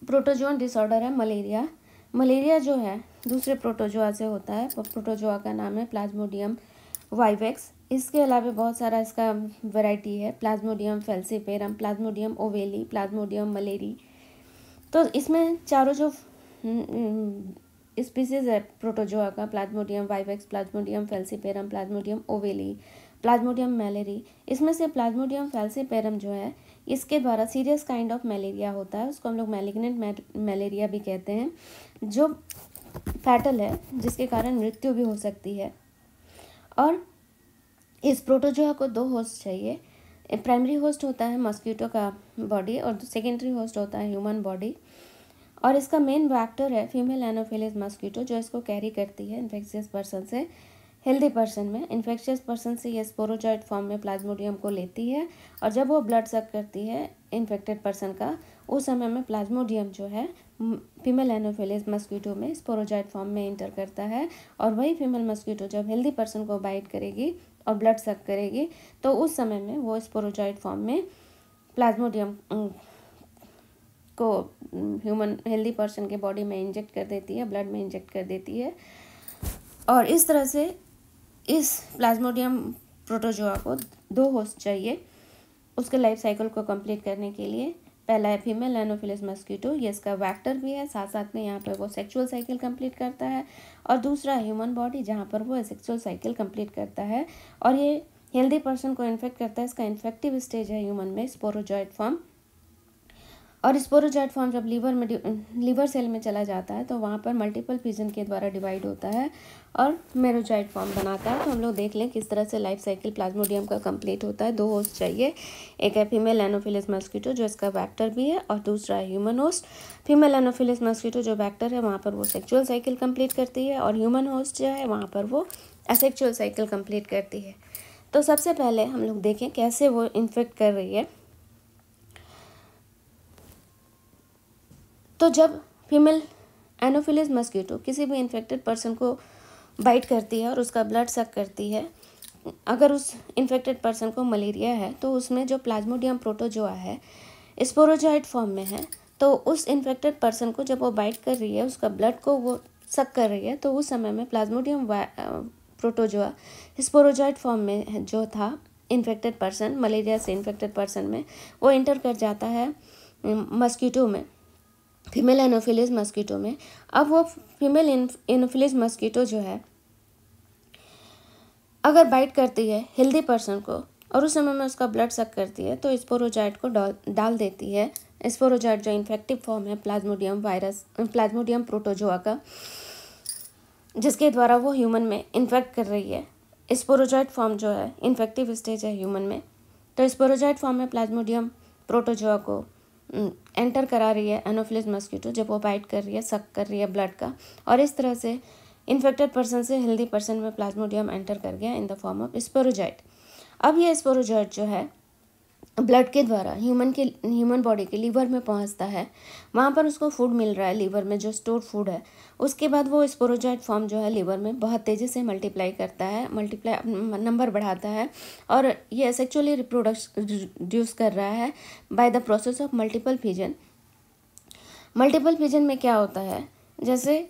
प्रोटोजोअन डिसऑर्डर है मलेरिया। मलेरिया जो है दूसरे प्रोटोजोआ से होता है, प्रोटोजोआ का नाम है प्लाज्मोडियम वाइवेक्स। इसके अलावा बहुत सारा इसका वैरायटी है, Plasmodium falciparum, Plasmodium ovale, Plasmodium malariae. तो इसमें चारों जो स्पीसीज है प्रोटोजोआ का, Plasmodium vivax, Plasmodium falciparum, Plasmodium ovale, Plasmodium malariae, इसमें से प्लाज्मोडियम फैल्सीपेरम जो है इसके द्वारा सीरियस काइंड ऑफ मलेरिया होता है, उसको हम लोग मैलिग्नेंट मलेरिया भी कहते हैं, जो फैटल है, जिसके कारण मृत्यु भी हो सकती है। और इस प्रोटोजोआ को दो होस्ट चाहिए, प्राइमरी होस्ट होता है मस्कीटो का बॉडी और सेकेंडरी होस्ट होता है ह्यूमन बॉडी। और इसका मेन वेक्टर है फीमेल एनोफिलिस मस्कीटो, जो इसको कैरी करती है इन्फेक्शियस पर्सन से हेल्दी पर्सन में। इन्फेक्शियस पर्सन से ये स्पोरोजॉइड फॉर्म में प्लाज्मोडियम को लेती है और जब वो ब्लड सक करती है इन्फेक्टेड पर्सन का, उस समय में प्लाज्मोडियम जो है फीमेल एनोफिलिस मस्कीटो में स्पोरोजॉइड फॉर्म में इंटर करता है। और वही फीमेल मस्कीटो जब हेल्दी पर्सन को बाइट करेगी और ब्लड सक करेगी तो उस समय में वो स्पोरोजॉइड फॉर्म में प्लाज्मोडियम को ह्यूमन हेल्दी पर्सन के बॉडी में इंजेक्ट कर देती है, ब्लड में इंजेक्ट कर देती है। और इस तरह से इस प्लाज्मोडियम प्रोटोजोआ को दो होस्ट चाहिए उसके लाइफ साइकिल को कंप्लीट करने के लिए। पहला है फीमेल एनोफिलिस मस्कीटो, ये इसका वेक्टर भी है, साथ साथ में यहाँ पर वो सेक्सुअल साइकिल कंप्लीट करता है। और दूसरा ह्यूमन बॉडी, जहाँ पर वो सेक्सुअल साइकिल कंप्लीट करता है और ये हेल्दी पर्सन को इन्फेक्ट करता है। इसका इन्फेक्टिव स्टेज है ह्यूमन में स्पोरोजॉइड फॉर्म। और स्पोरोजॉइट फॉर्म जब लीवर सेल में चला जाता है तो वहाँ पर मल्टीपल फिजन के द्वारा डिवाइड होता है और मेरोजॉइट फॉर्म बनाता है। तो हम लोग देख लें किस तरह से लाइफ साइकिल प्लाज्मोडियम का कंप्लीट होता है। 2 होस्ट चाहिए, एक है फीमेल एनोफिलिस मस्कीटो जो इसका वेक्टर भी है, और दूसरा है human host. Female Anopheles mosquito जो वेक्टर है वहाँ पर वो सेक्चुअल साइकिल कंप्लीट करती है, और ह्यूमन होस्ट जो है वहाँ पर वो एसेक्चुअल साइकिल कंप्लीट करती है। तो सबसे पहले हम लोग देखें कैसे वो इन्फेक्ट कर रही है। तो जब फीमेल एनोफिलिस मस्कीटो किसी भी इन्फेक्टेड पर्सन को बाइट करती है और उसका ब्लड सक करती है, अगर उस इन्फेक्टेड पर्सन को मलेरिया है तो उसमें जो प्लाज्मोडियम प्रोटोजोआ है स्पोरोजॉइट फॉर्म में है, तो उस इन्फेक्टेड पर्सन को जब वो बाइट कर रही है, उसका ब्लड को वो सक कर रही है, तो उस समय में प्लाज्मोडियम प्रोटोजोआ स्पोरोजॉइट फॉर्म में जो था इन्फेक्टेड पर्सन, मलेरिया से इन्फेक्टेड पर्सन में, वो इंटर कर जाता है मस्कीटो में, फीमेल एनोफिलिस मस्कीटो में। अब वो फीमेल एनोफिलिस मस्कीटो जो है अगर बाइट करती है हेल्दी पर्सन को और उस समय में उसका ब्लड सक करती है, तो स्पोरोजॉइट को डाल देती है। स्पोरोजॉइट जो इन्फेक्टिव फॉर्म है प्लाज्मोडियम प्रोटोजोआ का, जिसके द्वारा वो ह्यूमन में इन्फेक्ट कर रही है। स्पोरोजॉइट फॉर्म जो है इन्फेक्टिव स्टेज है ह्यूमन में, तो स्पोरोजॉइट फॉर्म में प्लाज्मोडियम प्रोटोजोआ को एंटर करा रही है एनोफिलिस मस्कीटो जब वो बाइट कर रही है, सक कर रही है ब्लड का, और इस तरह से इन्फेक्टेड पर्सन से हेल्दी पर्सन में प्लाज्मोडियम एंटर कर गया in the form of sporozoite. अब ये स्पोरोजॉइट जो है ब्लड के द्वारा ह्यूमन बॉडी के लीवर में पहुंचता है, वहाँ पर उसको फूड मिल रहा है लीवर में जो स्टोर्ड फूड है। उसके बाद वो स्पोरोजॉइट फॉर्म जो है लीवर में बहुत तेज़ी से मल्टीप्लाई करता है, नंबर बढ़ाता है, और ये सेक्चुअली रिप्रोड्यूस कर रहा है by the process of multiple fission. Multiple fission में क्या होता है, जैसे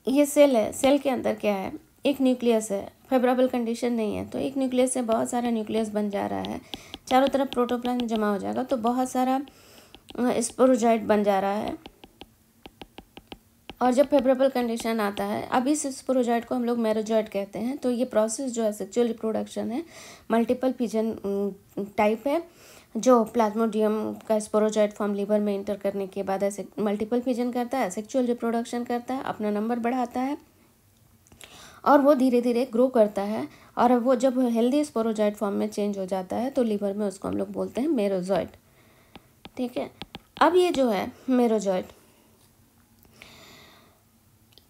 ये सेल है, सेल के अंदर क्या है, एक न्यूक्लियस है, फेवरेबल कंडीशन नहीं है तो एक न्यूक्लियस से बहुत सारा न्यूक्लियस बन जा रहा है, चारों तरफ प्रोटोप्लाज्म जमा हो जाएगा तो बहुत सारा स्पोरोजॉइट बन जा रहा है। और जब फेवरेबल कंडीशन आता है, अब इस स्पोरोजॉइट को हम लोग मेरोजॉइट कहते हैं। तो ये प्रोसेस जो है सेक्चुअल रिप्रोडक्शन है, मल्टीपल फिजन टाइप है, जो प्लाज्मोडियम का स्पोरोजॉइट फॉर्म लीवर में इंटर करने के बाद ऐसे मल्टीपल फिजन करता है, सेक्चुअल रिप्रोडक्शन करता है, अपना नंबर बढ़ाता है और वो धीरे धीरे ग्रो करता है। और वो जब हेल्दी स्पोरोजॉइट फॉर्म में चेंज हो जाता है तो लीवर में उसको हम लोग बोलते हैं मेरोजॉइट। ठीक है, अब ये जो है मेरोजॉइट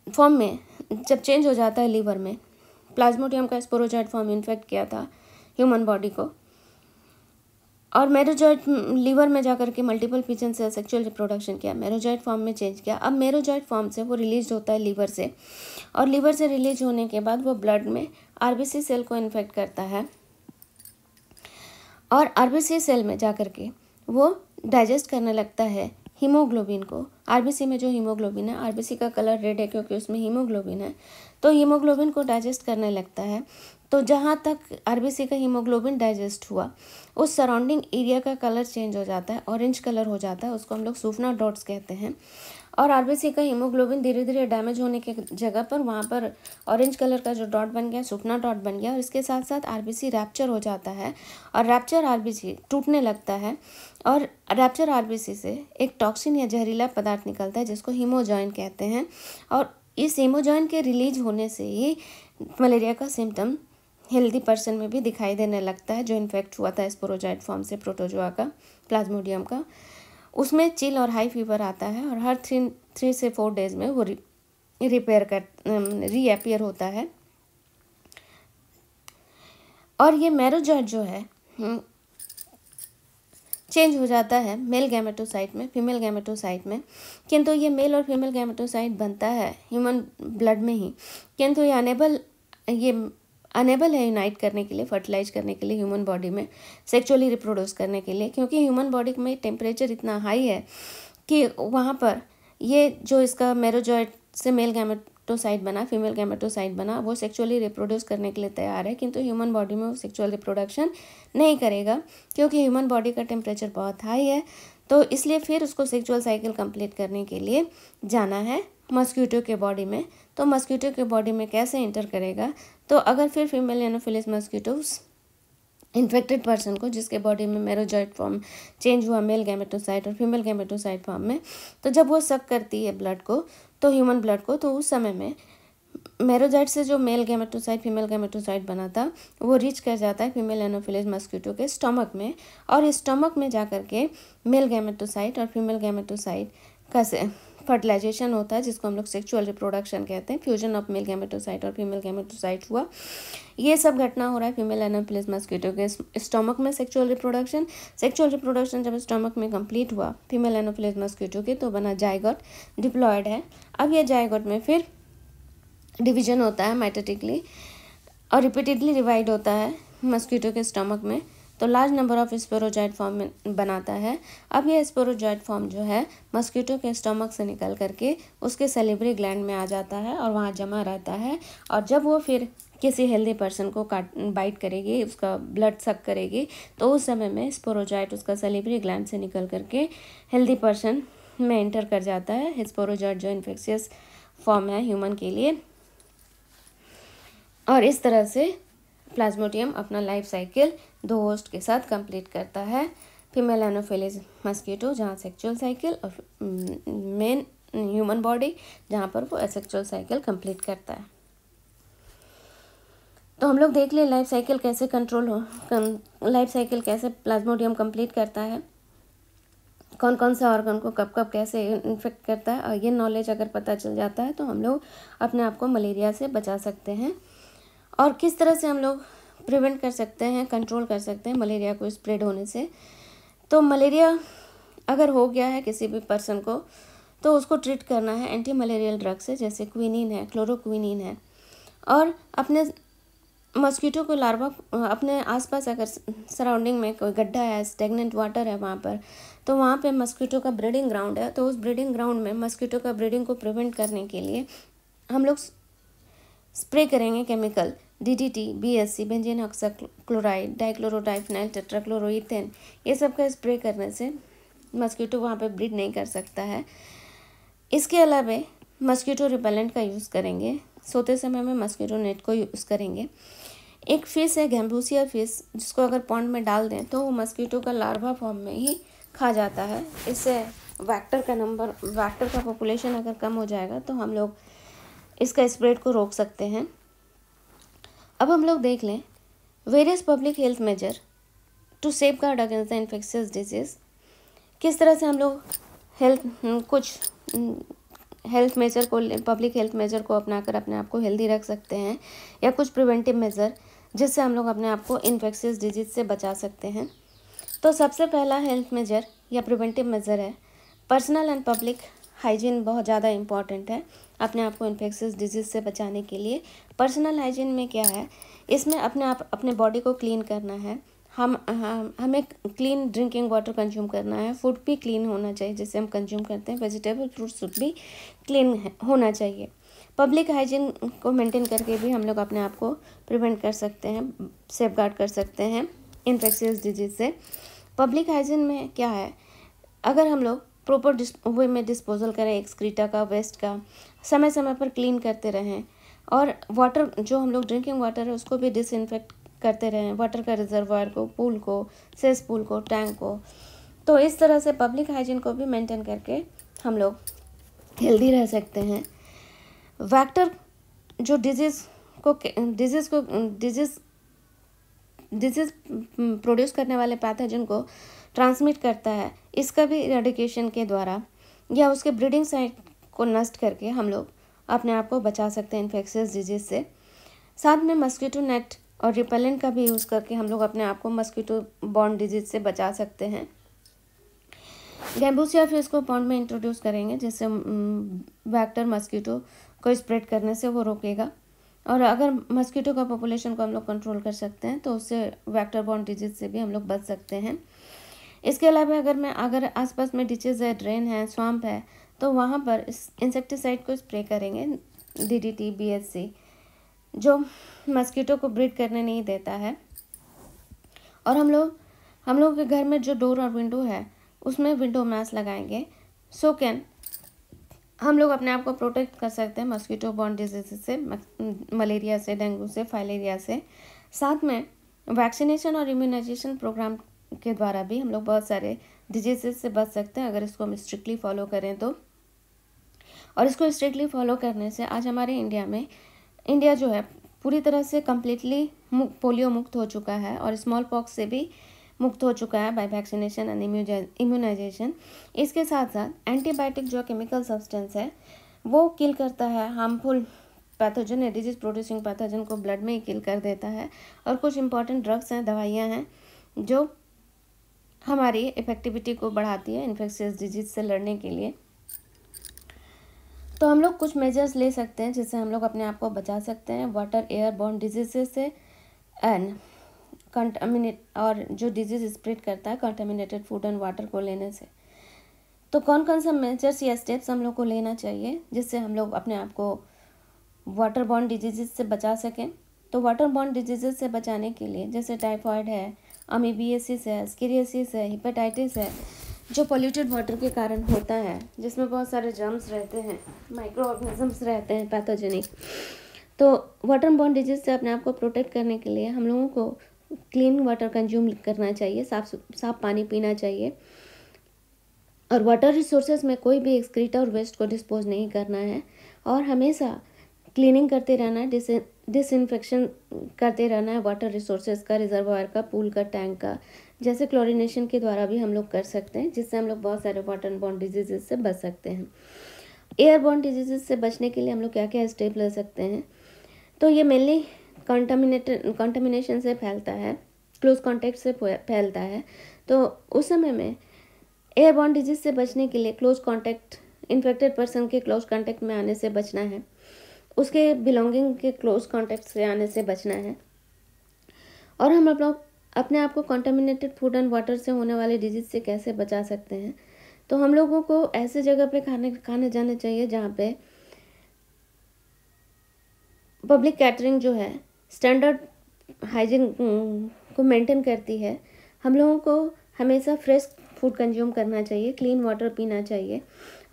फॉर्म में जब चेंज हो जाता है लीवर में, प्लाज्मोडियम का स्पोरोजॉइट फॉर्म इन्फेक्ट किया था ह्यूमन बॉडी को, और मेरोजॉइट लीवर में जाकर के मल्टीपल फिजन से सेक्सुअल रिप्रोडक्शन किया, मेरोजॉइट फॉर्म में चेंज किया। अब मेरोजॉइट फॉर्म से वो रिलीज होता है लीवर से, और लीवर से रिलीज होने के बाद वो ब्लड में आरबीसी सेल को इन्फेक्ट करता है, और आरबीसी सेल में जाकर के वो डाइजेस्ट करने लगता है हीमोग्लोबिन को। आरबीसी में जो हीमोग्लोबिन है, आरबीसी का कलर रेड है क्योंकि उसमें हीमोग्लोबिन है, तो हीमोग्लोबिन को डाइजेस्ट करने लगता है। तो जहाँ तक आरबीसी का हीमोग्लोबिन डाइजेस्ट हुआ, उस सराउंडिंग एरिया का कलर चेंज हो जाता है, ऑरेंज कलर हो जाता है, उसको हम लोग सूफना डॉट्स कहते हैं। और आरबीसी का हीमोग्लोबिन धीरे धीरे डैमेज होने के जगह पर वहाँ पर ऑरेंज कलर का जो डॉट बन गया, सूफना डॉट बन गया, और इसके साथ साथ आरबीसी रैप्चर हो जाता है, और रैप्चर आरबीसी टूटने लगता है, और रैप्चर आरबीसी से एक टॉक्सिन या जहरीला पदार्थ निकलता है जिसको हीमोजॉइन कहते हैं। और इस हीमोजॉइन के रिलीज होने से ही मलेरिया का सिम्टम हेल्दी पर्सन में भी दिखाई देने लगता है, जो इन्फेक्ट हुआ था स्पोरोजॉइट फॉर्म से प्रोटोजोआ का, प्लाज्मोडियम का। उसमें चिल और हाई फीवर आता है, और हर 3 से 4 डेज में वो रीअपियर होता है। और ये मेरोजॉइट जो है चेंज हो जाता है मेल गैमेटोसाइट में, फीमेल गैमेटोसाइट में, किंतु ये मेल और फीमेल गैमेटोसाइट बनता है ह्यूमन ब्लड में ही, किंतु ये अनेबल है यूनाइट करने के लिए, फर्टिलाइज करने के लिए ह्यूमन बॉडी में, सेक्सुअली रिप्रोड्यूस करने के लिए, क्योंकि ह्यूमन बॉडी में टेम्परेचर इतना हाई है कि वहाँ पर ये जो इसका मेरोजॉइट से मेल गैमेटोसाइट बना, फीमेल गैमेटोसाइट बना, वो सेक्सुअली रिप्रोड्यूस करने के लिए तैयार है, किंतु ह्यूमन बॉडी में वो सेक्सुअल रिप्रोडक्शन नहीं करेगा क्योंकि ह्यूमन बॉडी का टेम्परेचर बहुत हाई है। तो इसलिए फिर उसको सेक्सुअल साइकिल कंप्लीट करने के लिए जाना है मस्कीटो के बॉडी में। तो मस्कीटो के बॉडी में कैसे इंटर करेगा, तो अगर फिर female Anopheles mosquitoes infected person को, जिसके बॉडी में मेरोजॉइड फॉर्म चेंज हुआ मेल गैमेटोसाइट और फीमेल गैमेटोसाइट फॉर्म में, तो जब वो सक करती है ब्लड को, तो ह्यूमन ब्लड को, तो उस समय में मेरोजॉइड से जो मेल गैमेटोसाइट फीमेल गैमेटोसाइट बना था वो रीच कर जाता है फीमेल एनोफिलिस मस्कीटो के स्टमक में, और स्टमक में जा कर के मेल गैमेटोसाइट और फीमेल गैमेटोसाइट का फर्टिलाइजेशन होता है, जिसको हम लोग सेक्सुअल रिप्रोडक्शन कहते हैं। फ्यूजन ऑफ मेल गैमेटोसाइट और फीमेल गैमेटोसाइट हुआ। ये सब घटना हो रहा है फीमेल एनोफिलिस मस्कीटो के स्टमक में। सेक्सुअल रिप्रोडक्शन जब स्टमक में कंप्लीट हुआ फीमेल एनोफिलिस मस्कीटो के, तो बना जायगोट, डिप्लॉयड है। अब ये जायगोट में फिर डिवीजन होता है माइटोटिकली और रिपीटेडली डिवाइड होता है मस्कीटो के स्टमक में, तो large number of sporozoite form में बनाता है। अब ये स्पोरोजॉइड फॉर्म जो है मस्कीटो के स्टमक से निकल करके उसके सेलिब्री ग्लैंड में आ जाता है और वहाँ जमा रहता है, और जब वो फिर किसी हेल्दी पर्सन को बाइट करेगी, उसका ब्लड सक करेगी, तो उस समय में स्पोरोजॉइड उसका सेलिब्री ग्लैंड से निकल करके हेल्दी पर्सन में एंटर कर जाता है। स्पोरोजॉइड जो इन्फेक्शियस फॉर्म है ह्यूमन के लिए, और इस तरह से प्लाज्मोडियम अपना लाइफ साइकिल 2 होस्ट के साथ कंप्लीट करता है। फीमेल एनोफिलिस मस्कीटो जहाँ सेक्सुअल साइकिल, और मेन ह्यूमन बॉडी जहाँ पर वो एसेक्सुअल साइकिल कंप्लीट करता है। तो हम लोग देख लें लाइफ साइकिल कैसे लाइफ साइकिल कैसे प्लाज्मोडियम कंप्लीट करता है, कौन कौन सा ऑर्गन को कब कब कैसे इन्फेक्ट करता है। और ये नॉलेज अगर पता चल जाता है तो हम लोग अपने आप को मलेरिया से बचा सकते हैं, और किस तरह से हम लोग प्रिवेंट कर सकते हैं, कंट्रोल कर सकते हैं मलेरिया को स्प्रेड होने से। तो मलेरिया अगर हो गया है किसी भी पर्सन को, तो उसको ट्रीट करना है एंटी मलेरियल ड्रग से, जैसे क्विनीन है, क्लोरोक्विनीन है। और अपने मस्कीटो को लार्वा अपने आसपास अगर सराउंडिंग में कोई गड्ढा है, स्टेगनेंट वाटर है वहाँ पर, तो वहाँ पे मस्कीटो का ब्रीडिंग ग्राउंड है, तो उस ब्रीडिंग ग्राउंड में मस्कीटो का ब्रीडिंग को प्रिवेंट करने के लिए हम लोग स्प्रे करेंगे केमिकल DDT, BSC, बेंजीन ऑक्साक्लोराइड, डाइक्लोरोडाइफेनाइल टेट्राक्लोरोइथेन। ये सब का स्प्रे करने से मस्कीटो वहाँ पे ब्रीड नहीं कर सकता है। इसके अलावा मस्कीटो रिपेलेंट का यूज़ करेंगे, सोते समय में मस्कीटो नेट को यूज़ करेंगे। एक फिश है गैम्बूसिया फिश, जिसको अगर पॉन्ड में डाल दें तो वो मस्कीटो का लार्वा फॉर्म में ही खा जाता है। इससे वैक्टर का पॉपुलेशन अगर कम हो जाएगा तो हम लोग इसका स्प्रेड को रोक सकते हैं। अब हम लोग देख लें various public health measure to safeguard against the infectious disease. किस तरह से हम लोग कुछ हेल्थ मेजर को, पब्लिक हेल्थ मेजर को अपनाकर अपने आप को हेल्दी रख सकते हैं, या कुछ प्रिवेंटिव मेजर जिससे हम लोग अपने आप को इन्फेक्शियस डिजीज़ से बचा सकते हैं। तो सबसे पहला हेल्थ मेजर या प्रिवेंटिव मेजर है पर्सनल एंड पब्लिक हाइजीन। बहुत ज़्यादा इम्पॉर्टेंट है अपने आप को इन्फेक्शियस डिजीज़ से बचाने के लिए। पर्सनल हाइजीन में क्या है, इसमें अपने बॉडी को क्लीन करना है। हमें क्लीन ड्रिंकिंग वाटर कंज्यूम करना है। फूड भी क्लीन होना चाहिए जिसे हम कंज्यूम करते हैं, वेजिटेबल फ्रूट्स भी क्लीन होना चाहिए। पब्लिक हाइजीन को मेंटेन करके भी हम लोग अपने आप को प्रिवेंट कर सकते हैं, सेफगार्ड कर सकते हैं इन्फेक्शियस डिजीज़ से। पब्लिक हाइजीन में क्या है, अगर हम लोग प्रॉपर वे में डिस्पोजल करें एक्सक्रीटा का, वेस्ट का, समय समय पर क्लीन करते रहें, और वाटर जो हम लोग ड्रिंकिंग वाटर है उसको भी डिसइंफेक्ट करते रहें, वाटर का रिजर्वायर को, पूल को, सेस पूल को, टैंक को। तो इस तरह से पब्लिक हाइजीन को भी मेंटेन करके हम लोग हेल्दी रह सकते हैं। वैक्टर जो डिजीज़ प्रोड्यूस करने वाले पैथोजन को ट्रांसमिट करता है, इसका भी इरेडिकेशन के द्वारा या उसके ब्रीडिंग साइट को नष्ट करके हम लोग अपने आप को बचा सकते हैं इन्फेक्शियस डिजीज़ से। साथ में मस्कीटो नेट और रिपेलेंट का भी यूज़ करके हम लोग अपने आप को मस्कीटो बॉर्न डिजीज़ से बचा सकते हैं। गैम्बूसिया फिश को पॉन्ड में इंट्रोड्यूस करेंगे, जिससे वैक्टर मस्कीटो को स्प्रेड करने से वो रोकेगा, और अगर मस्कीटो का पॉपुलेशन को हम लोग कंट्रोल कर सकते हैं तो उससे वैक्टर बॉर्न डिजीज़ से भी हम लोग बच सकते हैं। इसके अलावा अगर आसपास में डिचेज है, ड्रेन है, स्वैम्प है, तो वहाँ पर इस इंसेक्टिसाइड को स्प्रे करेंगे, DDT, BSC, जो मस्कीटो को ब्रीड करने नहीं देता है। और हम लोग के घर में जो डोर और विंडो है उसमें विंडो मैस लगाएंगे, सो कैन हम लोग अपने आप को प्रोटेक्ट कर सकते हैं मस्कीटो बॉर्न डिजीज से, मलेरिया से, डेंगू से, फाइलेरिया से। साथ में वैक्सीनेशन और इम्यूनाइजेशन प्रोग्राम के द्वारा भी हम लोग बहुत सारे डिजीज़ से बच सकते हैं अगर इसको हम स्ट्रिक्टली फॉलो करें तो। और इसको स्ट्रिक्टली फॉलो करने से आज हमारे इंडिया जो है पूरी तरह से कम्प्लीटली पोलियो मुक्त हो चुका है और स्मॉल पॉक्स से भी मुक्त हो चुका है बाय वैक्सीनेशन एंड इम्यूनाइजेशन। इसके साथ साथ एंटीबायोटिक जो केमिकल सब्सटेंस है वो किल करता है हार्मफुल पैथोजन या डिजीज प्रोड्यूसिंग पैथोजन को ब्लड में ही किल कर देता है। और कुछ इंपॉर्टेंट ड्रग्स हैं, दवाइयाँ हैं जो हमारी इफेक्टिविटी को बढ़ाती है इन्फेक्शियस डिजीज से लड़ने के लिए। तो हम लोग कुछ मेजर्स ले सकते हैं जिससे हम लोग अपने आप को बचा सकते हैं वाटर एयर बॉर्न डिजीज़ से एंड और जो डिजीज़ स्प्रेड करता है कंटामिनेटेड फूड एंड वाटर को लेने से। तो कौन कौन सा मेजर्स या स्टेप्स हम लोग को लेना चाहिए जिससे हम लोग अपने आप को वाटर बॉर्न डिजीज़ से बचा सकें। तो वाटर बॉर्न डिजीज़ से बचाने के लिए जैसे टाइफॉइड है, अमीबियासिस है, स्कीरियासिस है, हेपेटाइटिस है, जो पोल्यूटेड वाटर के कारण होता है जिसमें बहुत सारे जर्म्स रहते हैं, माइक्रो ऑर्गेनिजम्स रहते हैं पैथोजेनिक। तो वाटर बॉर्न डिजीज़ से अपने आप को प्रोटेक्ट करने के लिए हम लोगों को क्लीन वाटर कंज्यूम करना चाहिए, साफ पानी पीना चाहिए और वाटर रिसोर्सेज में कोई भी एक्सक्रीटा और वेस्ट को डिस्पोज नहीं करना है और हमेशा क्लीनिंग करते रहना है, डिसइंफेक्शन करते रहना है वाटर रिसोर्सेज का, रिजर्वायर का, पूल का, टैंक का, जैसे क्लोरिनेशन के द्वारा भी हम लोग कर सकते हैं जिससे हम लोग बहुत सारे वाटर बॉर्न डिजीज़ से बच सकते हैं। एयर बॉर्न डिजीज़ से बचने के लिए हम लोग क्या क्या स्टेप ले सकते हैं। तो ये मेनली कंटामिनेशन से फैलता है, क्लोज कॉन्टेक्ट से फैलता है। तो उस समय में एयर बॉर्न डिजीज़ से बचने के लिए क्लोज कॉन्टैक्ट इन्फेक्टेड पर्सन के क्लोज कॉन्टैक्ट में आने से बचना है, उसके बिलोंगिंग के क्लोज कॉन्टैक्ट से आने से बचना है। और हम लोग अपने आप को कंटामिनेटेड फूड एंड वाटर से होने वाले डिजीज़ से कैसे बचा सकते हैं। तो हम लोगों को ऐसे जगह पे खाने जाना चाहिए जहाँ पे पब्लिक कैटरिंग जो है स्टैंडर्ड हाइजीन को मेंटेन करती है। हम लोगों को हमेशा फ्रेश फूड कंज्यूम करना चाहिए, क्लीन वाटर पीना चाहिए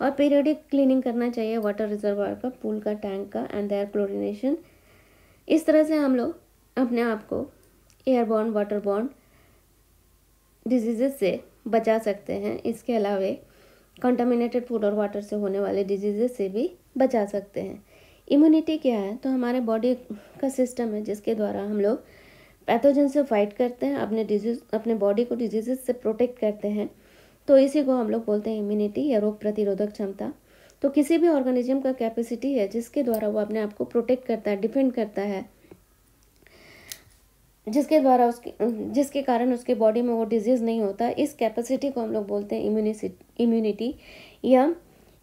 और पीरियडिक क्लीनिंग करना चाहिए वाटर रिजर्वायर का, पूल का, टैंक का एंड देयर क्लोरिनेशन। इस तरह से हम लोग अपने आप को एयरबॉर्न वाटर बॉर्न डिजीज़ से बचा सकते हैं। इसके अलावा कंटामिनेटेड फूड और वाटर से होने वाले डिजीज़ से भी बचा सकते हैं। इम्यूनिटी क्या है? तो हमारे बॉडी का सिस्टम है जिसके द्वारा हम लोग पैथोजन से फाइट करते हैं, अपने बॉडी को डिजीज़ से प्रोटेक्ट करते हैं। तो इसी को हम लोग बोलते हैं इम्यूनिटी या रोग प्रतिरोधक क्षमता। तो किसी भी ऑर्गेनिज्म का कैपेसिटी है जिसके द्वारा वो अपने आप को प्रोटेक्ट करता है, डिफेंड करता है, जिसके कारण उसके बॉडी में वो डिजीज़ नहीं होता। इस कैपेसिटी को हम लोग बोलते हैं इम्यूनिटी। या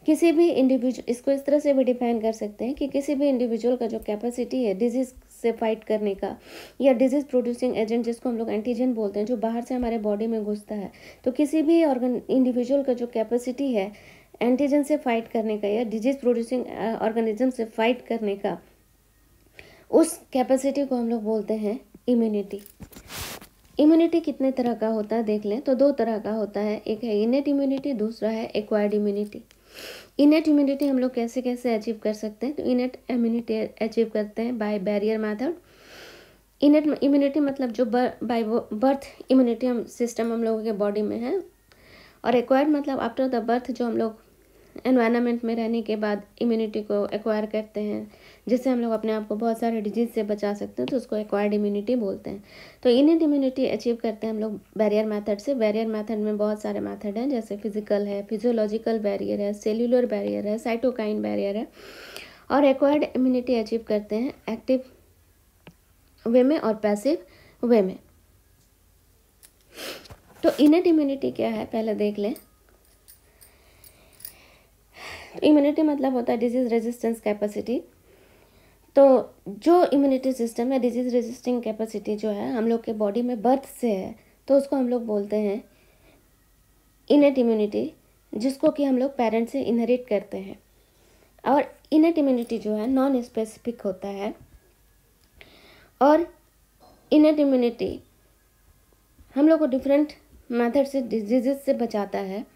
किसी भी इंडिविजुअल, इसको इस तरह से भी डिफाइन कर सकते हैं कि किसी भी इंडिविजुअल का जो कैपेसिटी है डिजीज़ से फाइट करने का या डिजीज़ प्रोड्यूसिंग एजेंट जिसको हम लोग एंटीजन बोलते हैं, जो बाहर से हमारे बॉडी में घुसता है। तो किसी भी इंडिविजुअल का जो कैपेसिटी है एंटीजन से फाइट करने का या डिजीज़ प्रोड्यूसिंग ऑर्गेनिज्म से फाइट करने का, उस कैपेसिटी को हम लोग बोलते हैं इम्यूनिटी। इम्यूनिटी कितने तरह का होता है देख लें तो 2 तरह का होता है, एक है इनेट इम्यूनिटी, दूसरा है एक्वायर्ड इम्यूनिटी। इनेट इम्यूनिटी हम लोग कैसे कैसे अचीव कर सकते हैं? तो इनेट इम्यूनिटी अचीव करते हैं by barrier method. Innate immunity मतलब जो बाय बर्थ इम्यूनिटी सिस्टम हम लोगों के बॉडी में है, और एक्वायर्ड मतलब आफ्टर द बर्थ जो हम लोग एनवायरनमेंट में रहने के बाद इम्यूनिटी को एक्वायर करते हैं, जिससे हम लोग अपने आप को बहुत सारे डिजीज़ से बचा सकते हैं, तो उसको एक्वायर्ड इम्यूनिटी बोलते हैं। तो इनेट इम्यूनिटी अचीव करते हैं हम लोग बैरियर मेथड से। बैरियर मेथड में बहुत सारे मेथड हैं, जैसे फिजिकल है, फिजियोलॉजिकल बैरियर है, सेल्यूलर बैरियर है, साइटोकाइन बैरियर है। और एक्वायर्ड इम्यूनिटी अचीव करते हैं एक्टिव वे में और पैसिव वे में। तो इनेट इम्यूनिटी क्या है पहले देख लें। तो इम्यूनिटी मतलब होता है डिजीज़ रेजिस्टेंस कैपेसिटी। तो जो इम्यूनिटी सिस्टम है, डिजीज़ रेजिस्टिंग कैपेसिटी जो है हम लोग के बॉडी में बर्थ से है, तो उसको हम लोग बोलते हैं इनेट इम्यूनिटी, जिसको कि हम लोग पेरेंट से इनहेरिट करते हैं। और इनेट इम्यूनिटी जो है नॉन स्पेसिफिक होता है। और इनेट इम्यूनिटी हम लोग को डिफरेंट मेथड से डिजीज़ से बचाता है,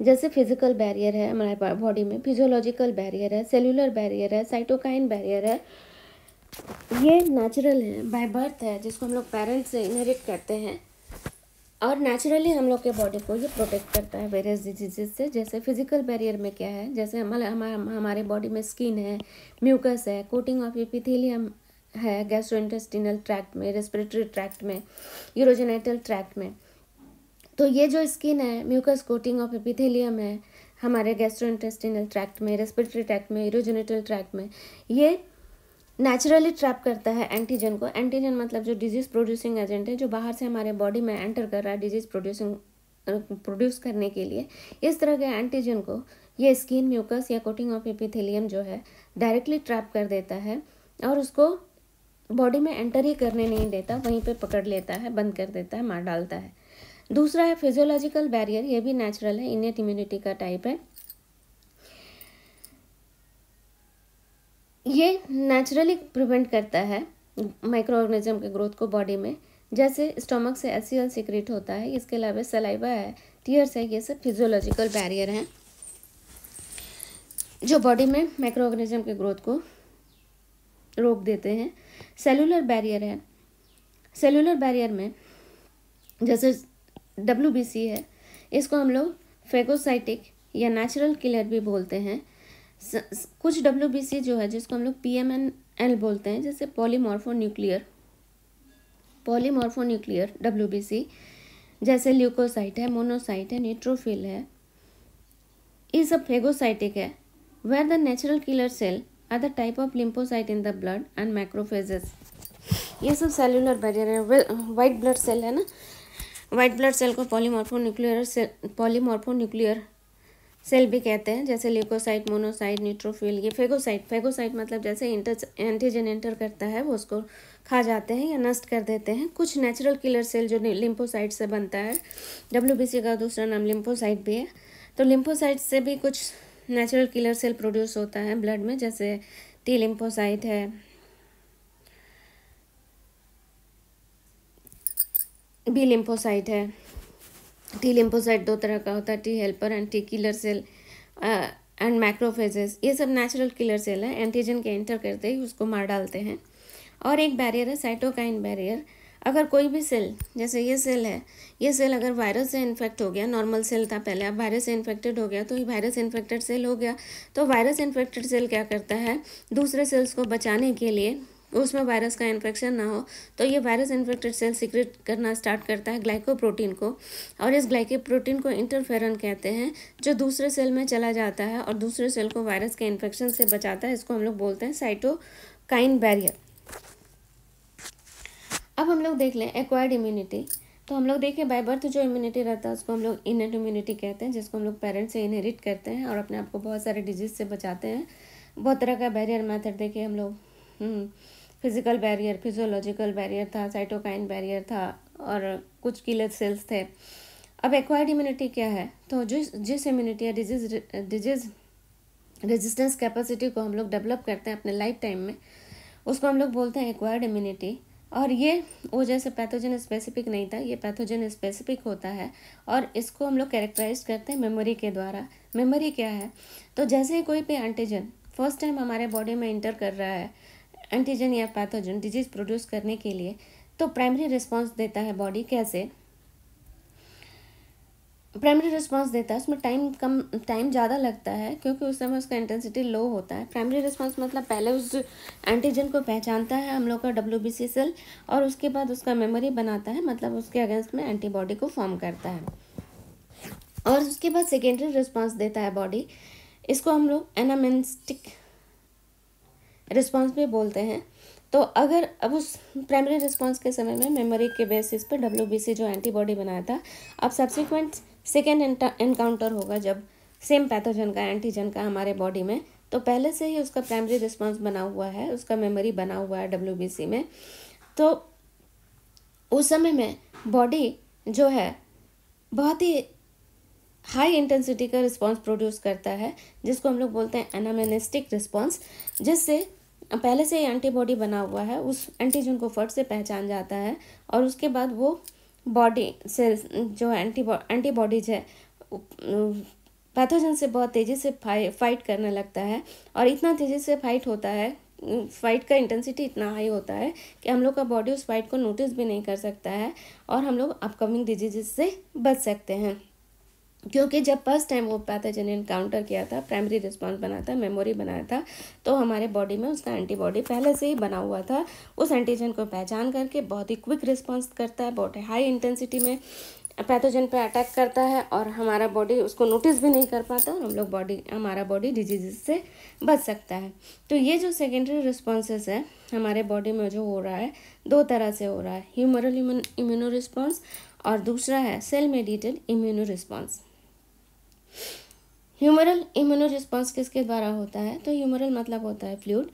जैसे फिजिकल बैरियर है हमारे बॉडी में, फिजियोलॉजिकल बैरियर है, सेल्यूलर बैरियर है, साइटोकाइन बैरियर है, ये नेचुरल है, बाय बर्थ है, जिसको हम लोग पेरेंट्स से इनहेरिट करते हैं और नेचुरली हम लोग के बॉडी को ये प्रोटेक्ट करता है वेरियस डिजीजेस से। जैसे फिजिकल बैरियर में क्या है, जैसे हमारे बॉडी में स्किन है, म्यूकस है, कोटिंग ऑफ एपिथेलियम है गैस्ट्रोइंटेस्टिनल ट्रैक्ट में, रेस्पिरेटरी ट्रैक्ट में, यूरोजेनिटल ट्रैक्ट में। तो ये जो स्किन है, म्यूकस कोटिंग ऑफ एपिथेलियम है हमारे गैस्ट्रोइंटेस्टिनल ट्रैक्ट में, रेस्पिरेटरी ट्रैक्ट में, यूरोजेनिटल ट्रैक्ट में, ये नेचुरली ट्रैप करता है एंटीजन को। एंटीजन मतलब जो डिजीज प्रोड्यूसिंग एजेंट है, जो बाहर से हमारे बॉडी में एंटर कर रहा है डिजीज प्रोड्यूस करने के लिए। इस तरह के एंटीजन को ये स्किन, म्यूकस या कोटिंग ऑफ एपिथेलियम जो है डायरेक्टली ट्रैप कर देता है और उसको बॉडी में एंटर ही करने नहीं देता, वहीं पे पकड़ लेता है, बंद कर देता है, मार डालता है। दूसरा है फिजियोलॉजिकल बैरियर, ये भी नेचुरल है, इनेट इम्यूनिटी का टाइप है। ये नेचुरली प्रिवेंट करता है माइक्रो ऑर्गेनिज्म के ग्रोथ को बॉडी में। जैसे स्टोमक से एसियल सीक्रेट होता है, इसके अलावा सलाइवा है, टीयर्स है, ये सब फिजियोलॉजिकल बैरियर हैं जो बॉडी में माइक्रो ऑर्गेनिज्म के ग्रोथ को रोक देते हैं। सेलुलर बैरियर है, सेलुलर बैरियर में जैसे WBC है, इसको हम लोग फेगोसाइटिक या नेचुरल किलर भी बोलते हैं। कुछ WBC जो है जिसको हम लोग PMNL बोलते हैं, जैसे पॉलीमॉर्फोन्यूक्लियर WBC, जैसे ल्यूकोसाइट है, मोनोसाइट है, न्यूट्रोफिल है, ये सब फेगोसाइटिक है। Where the natural killer cell are the type of lymphocyte in the blood and macrophages. ये सब सेलुलर बैरियर है। वाइट ब्लड सेल है ना, वाइट ब्लड सेल को पॉलीमॉर्फोन्यूक्लियर सेल भी कहते हैं, जैसे ल्यूकोसाइट, मोनोसाइट, न्यूट्रोफिल। ये फेगोसाइट मतलब जैसे एंटीजन एंटर करता है वो उसको खा जाते हैं या नष्ट कर देते हैं। कुछ नेचुरल किलर सेल जो लिम्फोसाइट से बनता है, WBC का दूसरा नाम लिम्फोसाइट भी है। तो लिम्फोसाइट से भी कुछ नेचुरल किलर सेल प्रोड्यूस होता है ब्लड में, जैसे T लिम्फोसाइट है, B लिम्फोसाइट है। T लिम्फोसाइट दो तरह का होता है, T helper and T killer cell and macrophages. ये सब नेचुरल किलर सेल है, एंटीजन के एंटर करते ही उसको मार डालते हैं। और एक बैरियर है साइटोकाइन बैरियर। अगर कोई भी सेल, जैसे ये सेल है, ये सेल अगर वायरस से इन्फेक्ट हो गया, नॉर्मल सेल था पहले, अब वायरस से इन्फेक्टेड हो गया, तो ये वायरस इन्फेक्टेड सेल हो गया। तो वायरस इन्फेक्टेड सेल क्या करता है, दूसरे सेल्स को बचाने के लिए, उसमें वायरस का इन्फेक्शन ना हो, तो ये वायरस इन्फेक्टेड सेल सीक्रेट करना स्टार्ट करता है ग्लाइकोप्रोटीन को, और इस ग्लाइकोप्रोटीन को इंटरफेरन कहते हैं, जो दूसरे सेल में चला जाता है और दूसरे सेल को वायरस के इन्फेक्शन से बचाता है। इसको हम लोग बोलते हैं साइटोकाइन बैरियर। अब हम लोग देख लें एक्वायर्ड इम्यूनिटी। तो हम लोग देखें बाय बर्थ जो इम्यूनिटी रहता है उसको हम लोग इनेट इम्यूनिटी कहते हैं, जिसको हम लोग पेरेंट्स से इनहेरिट करते हैं और अपने आप को बहुत सारे डिजीज से बचाते हैं। बहुत तरह का बैरियर मेथड देखे हम लोग, फिजिकल बैरियर, फिजियोलॉजिकल बैरियर था, साइटोकाइन बैरियर था और कुछ किलर सेल्स थे। अब एक्वायर्ड इम्यूनिटी क्या है, तो जिस इम्यूनिटी या डिजीज रेजिस्टेंस कैपेसिटी को हम लोग डेवलप करते हैं अपने लाइफ टाइम में, उसको हम लोग बोलते हैं एक्वायर्ड इम्यूनिटी। और ये वो जैसे पैथोजन स्पेसिफिक नहीं था, ये पैथोजन स्पेसिफिक होता है और इसको हम लोग कैरेक्टराइज करते हैं मेमोरी के द्वारा। मेमोरी क्या है, तो जैसे ही कोई भी एंटीजन फर्स्ट टाइम हमारे बॉडी में इंटर कर रहा है, एंटीजन या पैथोजन डिजीज प्रोड्यूस करने के लिए, तो प्राइमरी रिस्पॉन्स देता है बॉडी। कैसे प्राइमरी रिस्पांस देता है, उसमें टाइम ज़्यादा लगता है क्योंकि उस समय उसका इंटेंसिटी लो होता है। प्राइमरी रिस्पांस मतलब पहले उस एंटीजन को पहचानता है हम लोग का WBC सेल, और उसके बाद उसका मेमोरी बनाता है, मतलब उसके अगेंस्ट में एंटीबॉडी को फॉर्म करता है, और उसके बाद सेकेंडरी रिस्पांस देता है बॉडी। इसको हम लोग एनामेनेस्टिक रिस्पांस भी बोलते हैं। तो अगर अब उस प्राइमरी रिस्पांस के समय में मेमोरी के बेसिस पर WBC जो एंटीबॉडी बनाया था, अब सब्सिक्वेंट सेकेंड एनकाउंटर होगा जब सेम पैथोजन का, एंटीजन का हमारे बॉडी में, तो पहले से ही उसका प्राइमरी रिस्पांस बना हुआ है, उसका मेमोरी बना हुआ है WBC में। तो उस समय में बॉडी जो है बहुत ही हाई इंटेंसिटी का रिस्पांस प्रोड्यूस करता है, जिसको हम लोग बोलते हैं एनामेनेस्टिक रिस्पांस, जिससे पहले से ही एंटीबॉडी बना हुआ है, उस एंटीजन को फट से पहचान जाता है, और उसके बाद वो बॉडी सेल्स जो एंटीबॉडीज है पैथोजन से बहुत तेज़ी से फाइट करने लगता है, और इतना तेज़ी से फाइट होता है फाइट का इंटेंसिटी इतना हाई होता है कि हम लोग का बॉडी उस फाइट को नोटिस भी नहीं कर सकता है और हम लोग अपकमिंग डिजीजेस से बच सकते हैं। क्योंकि जब फर्स्ट टाइम वो पैथोजन इनकाउंटर किया था, प्राइमरी रिस्पॉन्स बना था, मेमोरी बनाया था, तो हमारे बॉडी में उसका एंटीबॉडी पहले से ही बना हुआ था। उस एंटीजन को पहचान करके बहुत ही क्विक रिस्पॉन्स करता है, बहुत हाई इंटेंसिटी में पैथोजन पे अटैक करता है और हमारा बॉडी उसको नोटिस भी नहीं कर पाता और हमारा बॉडी डिजीज से बच सकता है। तो ये जो सेकेंडरी रिस्पॉन्सेस है हमारे बॉडी में जो हो रहा है, दो तरह से हो रहा है, ह्यूमरल इम्यूनो रिस्पॉन्स और दूसरा है cell mediated immuno response. Humoral immuno response किसके द्वारा होता है? तो ह्यूमरल मतलब होता है फ्लूइड।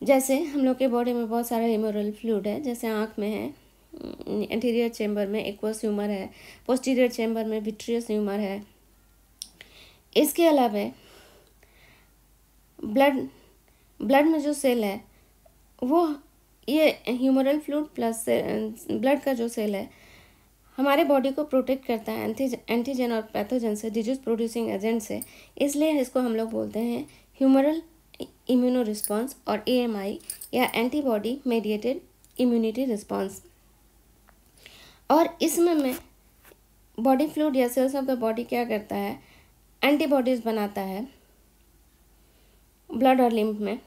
जैसे हम लोग के बॉडी में बहुत सारा ह्यूमरल फ्लूइड है, जैसे आँख में है, एंटीरियर चेम्बर में एक्वस ह्यूमर है, पोस्टीरियर चेम्बर में विट्रियस ह्यूमर है। इसके अलावा ब्लड में जो सेल है वो ये ह्यूमरल फ्लूइड प्लस ब्लड का जो सेल है हमारे बॉडी को प्रोटेक्ट करता है एंटीजन और पैथोजन से, डिजीज प्रोड्यूसिंग एजेंट से। इसलिए इसको हम लोग बोलते हैं ह्यूमरल इम्यूनो रिस्पॉन्स और AMI या एंटीबॉडी मेडिएटेड इम्यूनिटी रिस्पॉन्स। और इसमें में बॉडी फ्लूइड या सेल्स ऑफ द बॉडी क्या करता है? एंटीबॉडीज बनाता है ब्लड और लिम्फ में,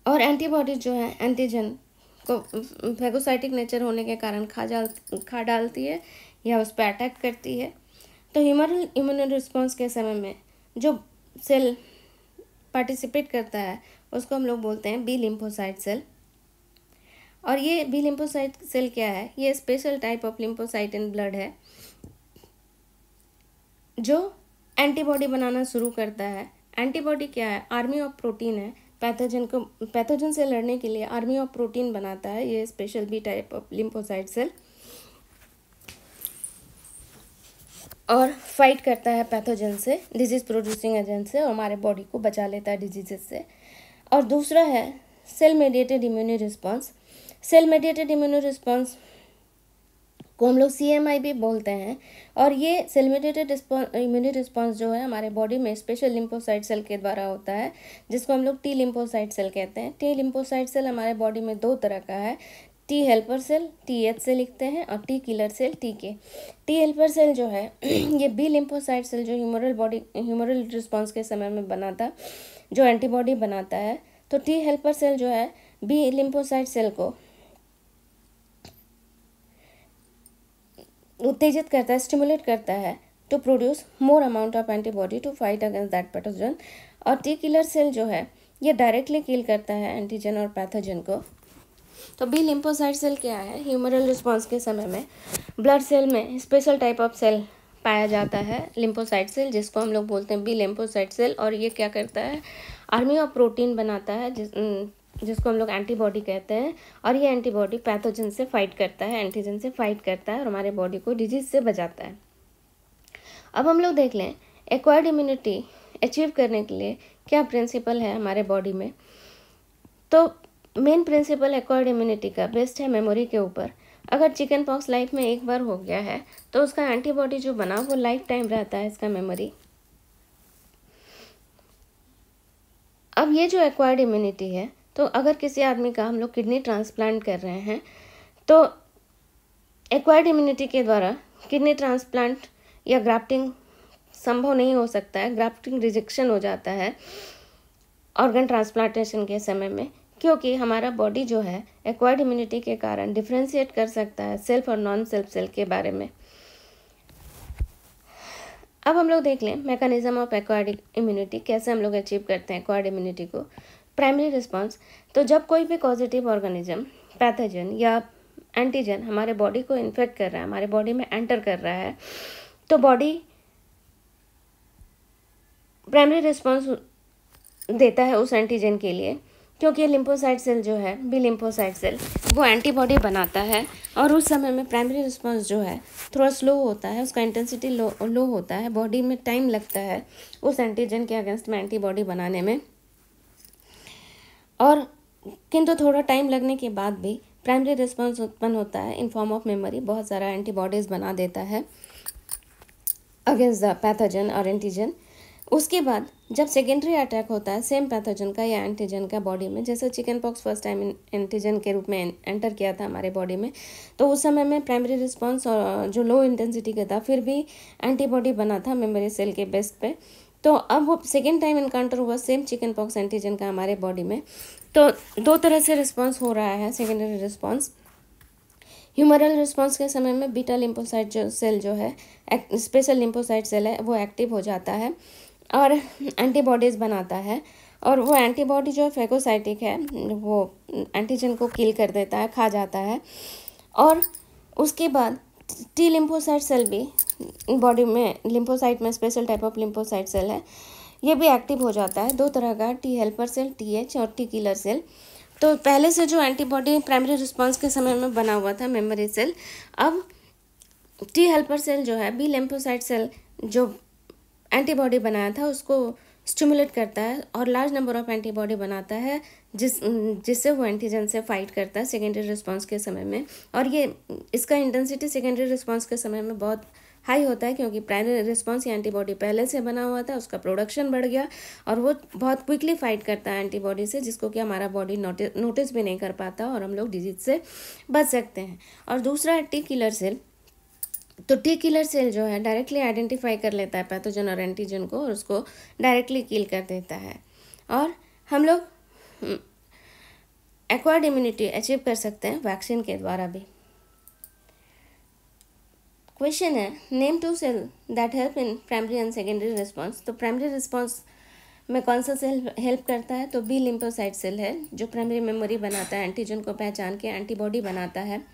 और एंटीबॉडीज जो है एंटीजन को फैगोसाइटिक नेचर होने के कारण खा डालती है या उस पर अटैक करती है। तो ह्यूमरल इम्यूनो रिस्पॉन्स के समय में जो सेल पार्टिसिपेट करता है उसको हम लोग बोलते हैं बी लिम्फोसाइट सेल। और ये बी लिम्फोसाइट सेल क्या है? ये special type of lymphocyte in blood है जो एंटीबॉडी बनाना शुरू करता है। एंटीबॉडी क्या है? आर्मी ऑफ प्रोटीन है। पैथोजन से लड़ने के लिए आर्मी ऑफ प्रोटीन बनाता है ये special B type of lymphocyte cell, और फाइट करता है पैथोजन से, डिजीज प्रोड्यूसिंग एजेंट से, और हमारे बॉडी को बचा लेता है डिजीजेस से। और दूसरा है cell mediated immuno response. Cell mediated immuno response को हम लोग CMI भी बोलते हैं। और ये सेल मेडिएटेड इम्यूनो रिस्पॉन्स जो है हमारे बॉडी में स्पेशल लिम्फोसाइट सेल के द्वारा होता है, जिसको हम लोग T लिम्फोसाइट सेल कहते हैं। T लिम्फोसाइट सेल हमारे बॉडी में दो तरह का है, T हेल्पर सेल TH से लिखते हैं और T killer cell TK। T helper cell जो है ये बी लिम्फोसाइट सेल जो ह्यूमरल रिस्पॉन्स के समय में बना था, जो एंटीबॉडी बनाता है। तो T हेल्पर सेल जो है बी लिम्फोसाइट सेल को उत्तेजित करता है, स्टिमुलेट करता है to produce more amount of antibody to fight against that pathogen. और T किलर सेल जो है ये डायरेक्टली किल करता है एंटीजन और पैथोजन को। तो बी लिम्फोसाइट सेल क्या है? ह्यूमरल रिस्पॉन्स के समय में ब्लड सेल में स्पेशल टाइप ऑफ सेल पाया जाता है, लिम्फोसाइट सेल, जिसको हम लोग बोलते हैं बी लिम्फोसाइट सेल। और ये क्या करता है? आर्मी ऑफ प्रोटीन बनाता है जिसको हम लोग एंटीबॉडी कहते हैं। और ये एंटीबॉडी पैथोजन से फाइट करता है, एंटीजन से फाइट करता है और हमारे बॉडी को डिजीज से बचाता है। अब हम लोग देख लें एक्वायर्ड इम्यूनिटी अचीव करने के लिए क्या प्रिंसिपल है हमारे बॉडी में। तो मेन प्रिंसिपल एक्वायर्ड इम्यूनिटी का बेस्ड है मेमोरी के ऊपर। अगर चिकन पॉक्स लाइफ में एक बार हो गया है तो उसका एंटीबॉडी जो बना वो लाइफ टाइम रहता है इसका मेमोरी। अब ये जो एक्वायर्ड इम्यूनिटी है, तो अगर किसी आदमी का हम लोग किडनी ट्रांसप्लांट कर रहे हैं तो एक्वायर्ड इम्यूनिटी के द्वारा किडनी ट्रांसप्लांट या ग्राफ्टिंग संभव नहीं हो सकता है। ग्राफ्टिंग रिजेक्शन हो जाता है ऑर्गन ट्रांसप्लांटेशन के समय में, क्योंकि हमारा बॉडी जो है एक्वायर्ड इम्यूनिटी के कारण डिफ्रेंशिएट कर सकता है सेल्फ और नॉन सेल्फ सेल के बारे में। अब हम लोग देख लें मैकेनिज्म ऑफ एक्वायर्ड इम्यूनिटी, कैसे हम लोग अचीव करते हैं एक्वायर्ड इम्यूनिटी को। प्राइमरी रिस्पॉन्स, तो जब कोई भी पॉजिटिव ऑर्गेनिज्म, पैथोजन या एंटीजन हमारे बॉडी को इन्फेक्ट कर रहा है, हमारे बॉडी में एंटर कर रहा है, तो बॉडी प्राइमरी रिस्पॉन्स देता है उस एंटीजन के लिए, क्योंकि लिम्फोसाइट सेल जो है बी लिम्फोसाइट सेल वो एंटीबॉडी बनाता है। और उस समय में प्राइमरी रिस्पॉन्स जो है थोड़ा स्लो होता है, उसका इंटेंसिटी लो होता है, बॉडी में टाइम लगता है उस एंटीजन के अगेंस्ट में एंटीबॉडी बनाने में। और किंतु थोड़ा टाइम लगने के बाद भी प्राइमरी रिस्पॉन्स उत्पन्न होता है इन फॉर्म ऑफ मेमोरी, बहुत सारा एंटीबॉडीज़ बना देता है अगेंस्ट द पैथोजन और एंटीजन। उसके बाद जब सेकेंडरी अटैक होता है सेम पैथोजन का या एंटीजन का बॉडी में, जैसे chicken pox first time antigen के रूप में एंटर किया था हमारे बॉडी में, तो उस समय में प्राइमरी रिस्पॉन्स और जो लो इंटेंसिटी का था फिर भी एंटीबॉडी बना था मेमोरी सेल के बेस पे। तो अब वो सेकेंड टाइम इनकाउंटर हुआ सेम चिकन पॉक्स एंटीजन का हमारे बॉडी में, तो दो तरह से रिस्पॉन्स हो रहा है सेकेंडरी रिस्पॉन्स। ह्यूमरल रिस्पॉन्स के समय में बीटा लिम्फोसाइट जो सेल जो है, स्पेशल लिम्फोसाइट सेल है, वो एक्टिव हो जाता है और एंटीबॉडीज़ बनाता है, और वो एंटीबॉडी जो फैगोसाइटिक है वो एंटीजन को किल कर देता है, खा जाता है। और उसके बाद टी लिम्फोसाइट सेल भी बॉडी में, लिम्फोसाइट में special type of lymphocyte cell है, ये भी एक्टिव हो जाता है। दो तरह का, टी हेल्पर सेल TH और टी किलर सेल। तो पहले से जो एंटीबॉडी प्राइमरी रिस्पॉन्स के समय में बना हुआ था मेमोरी सेल, अब टी हेल्पर सेल जो है, बी लिम्फोसाइट सेल जो एंटीबॉडी बनाया था उसको स्टिमुलेट करता है और लार्ज नंबर ऑफ एंटीबॉडी बनाता है, जिससे वो एंटीजन से फाइट करता है सेकेंडरी रिस्पॉन्स के समय में। और ये इसका इंटेंसिटी सेकेंडरी रिस्पॉन्स के समय में बहुत हाई होता है, क्योंकि प्राइमरी रिस्पॉन्स या एंटीबॉडी पहले से बना हुआ था, उसका प्रोडक्शन बढ़ गया और वो बहुत क्विकली फाइट करता है एंटीबॉडी से, जिसको कि हमारा बॉडी नोटिस भी नहीं कर पाता और हम लोग डिजीज से बच सकते हैं। और दूसरा है टी किलर सेल। तो टी किलर सेल जो है डायरेक्टली आइडेंटिफाई कर लेता है पैथोजन और एंटीजन को और उसको डायरेक्टली किल कर देता है, और हम लोग एक्वायर्ड इम्यूनिटी अचीव कर सकते हैं वैक्सीन के द्वारा भी। क्वेश्चन है, name 2 cell that help in primary and secondary response. तो प्राइमरी रिस्पॉन्स में कौन सा सेल हेल्प करता है? तो बी लिम्फोसाइट सेल है, जो प्राइमरी मेमोरी बनाता है, एंटीजन को पहचान के एंटीबॉडी बनाता है।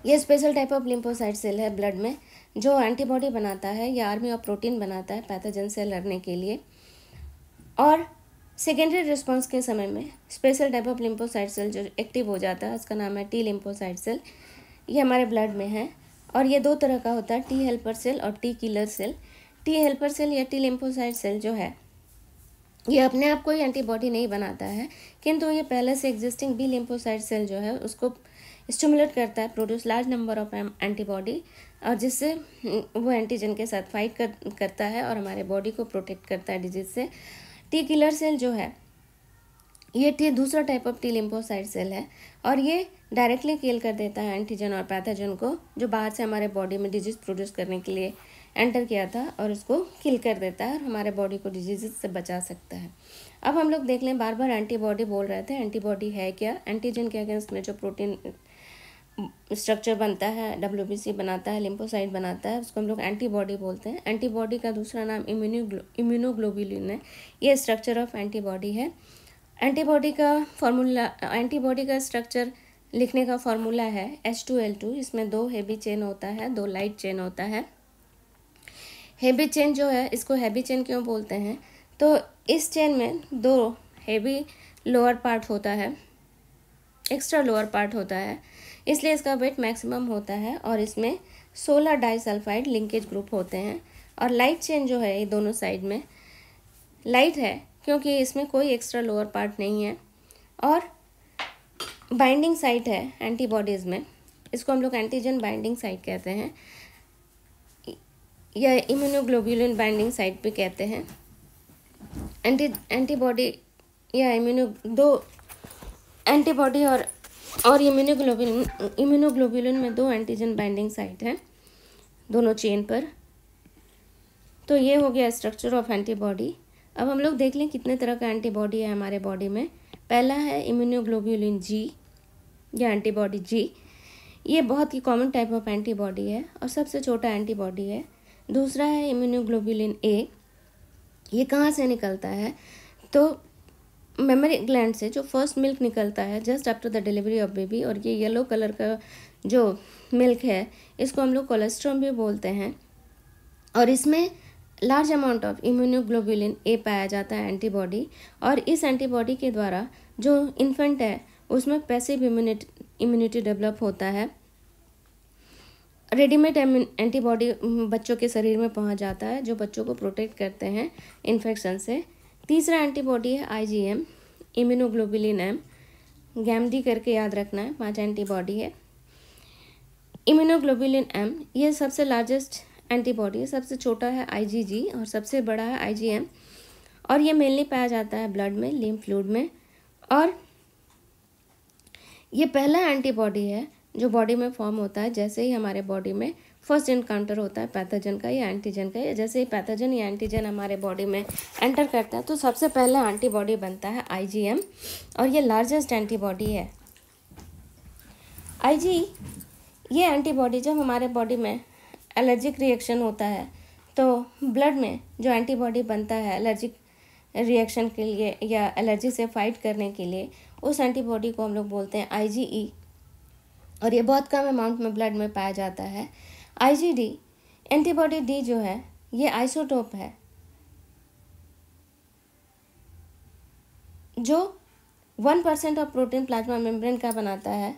ये special type of lymphocyte cell है ब्लड में, जो एंटीबॉडी बनाता है या आर्मी ऑफ प्रोटीन बनाता है पैथोजन से लड़ने के लिए। और सेकेंडरी रिस्पॉन्स के समय में special type of lymphocyte cell जो एक्टिव हो जाता है, उसका नाम है टी लिम्फोसाइट सेल। ये हमारे ब्लड में है और ये दो तरह का होता है, टी हेल्पर सेल और T killer cell. T helper cell या टी लिम्फोसाइट सेल जो है, ये अपने आप कोई एंटीबॉडी नहीं बनाता है, किंतु ये पहले से एग्जिस्टिंग बी लिम्फोसाइट सेल जो है उसको स्टिमुलेट करता है, produce large number of antibody, और जिससे वो एंटीजन के साथ फाइट करता है और हमारे बॉडी को प्रोटेक्ट करता है डिजीज से। टी किलर सेल जो है, ये दूसरा type of T lymphocyte cell है और ये डायरेक्टली किल कर देता है एंटीजन और पैथोजन को, जो बाहर से हमारे बॉडी में डिजीज प्रोड्यूस करने के लिए एंटर किया था, और उसको किल कर देता है और हमारे बॉडी को डिजीज से बचा सकता है। अब हम लोग देख लें, बार बार एंटीबॉडी बोल रहे थे, एंटीबॉडी है क्या? एंटीजन के अगेंस्ट में जो प्रोटीन स्ट्रक्चर बनता है, WBC बनाता है, लिम्फोसाइट बनाता है, उसको हम लोग एंटीबॉडी बोलते हैं। एंटीबॉडी का दूसरा नाम इम्यूनोग्लोबुलिन है। ये स्ट्रक्चर ऑफ एंटीबॉडी है। एंटीबॉडी का स्ट्रक्चर लिखने का फॉर्मूला है H2L2। इसमें 2 हेवी चेन होता है, 2 लाइट चेन होता है। हेवी चेन जो है, इसको हेवी चेन क्यों बोलते हैं? तो इस चेन में 2 हेवी लोअर पार्ट होता है, एक्स्ट्रा लोअर पार्ट होता है, इसलिए इसका वेट मैक्सिमम होता है, और इसमें 16 डाइसल्फाइड लिंकेज ग्रुप होते हैं। और लाइट चेन जो है, ये दोनों साइड में लाइट है क्योंकि इसमें कोई एक्स्ट्रा लोअर पार्ट नहीं है। और बाइंडिंग साइट है एंटीबॉडीज़ में, इसको हम लोग एंटीजन बाइंडिंग साइट कहते हैं या इम्यूनोग्लोबुलिन बाइंडिंग साइट भी कहते हैं। एंटीबॉडी या दो एंटीबॉडी और इम्यूनोग्लोबुलिन में 2 एंटीजन बाइंडिंग साइट है दोनों चेन पर। तो ये हो गया स्ट्रक्चर ऑफ एंटीबॉडी। अब हम लोग देख लें कितने तरह का एंटीबॉडी है हमारे बॉडी में। पहला है इम्यूनोग्लोबुलिन G या एंटीबॉडी G। ये बहुत ही कॉमन टाइप ऑफ एंटीबॉडी है और सबसे छोटा एंटीबॉडी है। दूसरा है इम्यूनोग्लोबुलिन A। ये कहाँ से निकलता है? तो मेमोरी ग्लैंड से जो फर्स्ट मिल्क निकलता है just after the delivery of baby, और ये येलो कलर का जो मिल्क है इसको हम लोग कोलेस्ट्रॉल भी बोलते हैं, और इसमें large amount of immunoglobulin A पाया जाता है एंटीबॉडी। और इस एंटीबॉडी के द्वारा जो इन्फेंट है उसमें पैसिव इम्यूनिटी डेवलप होता है। रेडीमेड एंटीबॉडी बच्चों के शरीर में पहुंच जाता है, जो बच्चों को प्रोटेक्ट करते हैं इन्फेक्शन से। तीसरा एंटीबॉडी है IgM, इम्यूनोग्लोबुलिन M, गैमडी करके याद रखना है, 5 एंटीबॉडी है। इम्यूनोग्लोबुलिन M ये सबसे लार्जेस्ट एंटीबॉडी, सबसे छोटा है IgG और सबसे बड़ा है IgM, और ये मेनली पाया जाता है ब्लड में, लिम्फ फ्लूइड में। और ये पहला एंटीबॉडी है जो बॉडी में फॉर्म होता है जैसे ही हमारे बॉडी में फर्स्ट इनकाउंटर होता है पैथोजन का या एंटीजन का। जैसे ही पैथोजन या एंटीजन हमारे बॉडी में एंटर करता है तो सबसे पहला एंटीबॉडी बनता है IgM, और ये लार्जेस्ट एंटीबॉडी है। ये एंटीबॉडी जब हमारे बॉडी में एलर्जिक रिएक्शन होता है तो ब्लड में जो एंटीबॉडी बनता है एलर्जिक रिएक्शन के लिए या एलर्जी से फाइट करने के लिए, उस एंटीबॉडी को हम लोग बोलते हैं IgE, और ये बहुत कम अमाउंट में ब्लड में पाया जाता है। IgD एंटीबॉडी D जो है ये आइसोटोप है जो 1% ऑफ प्रोटीन प्लाज्मा मेम्ब्रेन का बनाता है।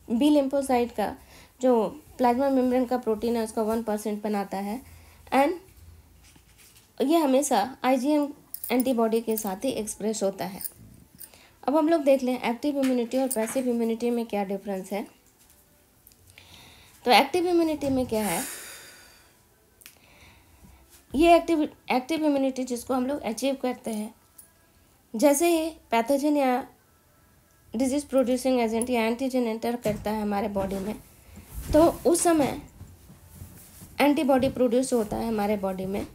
बी लिम्फोसाइट का जो प्लाज्मा मेम्ब्रेन का प्रोटीन है उसका 1% बनाता है, एंड ये हमेशा IgM एंटीबॉडी के साथ ही एक्सप्रेस होता है। अब हम लोग देख लें एक्टिव इम्यूनिटी और पैसिव इम्यूनिटी में क्या डिफरेंस है। तो एक्टिव इम्यूनिटी में क्या है, ये एक्टिव इम्यूनिटी जिसको हम लोग अचीव करते हैं जैसे ही पैथोजन या डिजीज प्रोड्यूसिंग एजेंट या एंटीजन एंटर करता है हमारे बॉडी में, तो उस समय एंटीबॉडी प्रोड्यूस होता है हमारे बॉडी में,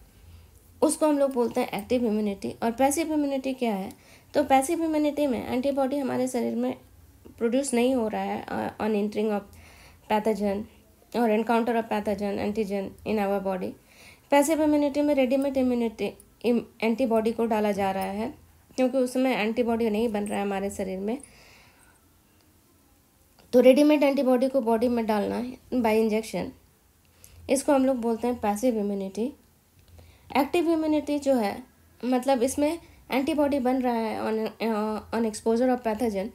उसको हम लोग बोलते हैं एक्टिव इम्यूनिटी। और पैसिव इम्यूनिटी क्या है, तो पैसिव इम्यूनिटी में एंटीबॉडी हमारे शरीर में प्रोड्यूस नहीं हो रहा है ऑन एंटरिंग ऑफ पैथोजन और encounter of pathogen antigen in our body. Passive immunity में रेडीमेड इम्यूनिटी एंटीबॉडी को डाला जा रहा है क्योंकि उसमें एंटीबॉडी नहीं बन रहा है हमारे शरीर में, तो रेडीमेड एंटीबॉडी को बॉडी में डालना बाय इंजेक्शन, इसको हम लोग बोलते हैं पैसिव इम्यूनिटी। एक्टिव इम्यूनिटी जो है मतलब इसमें एंटीबॉडी बन रहा है ऑन एक्सपोजर ऑफ पैथोजन,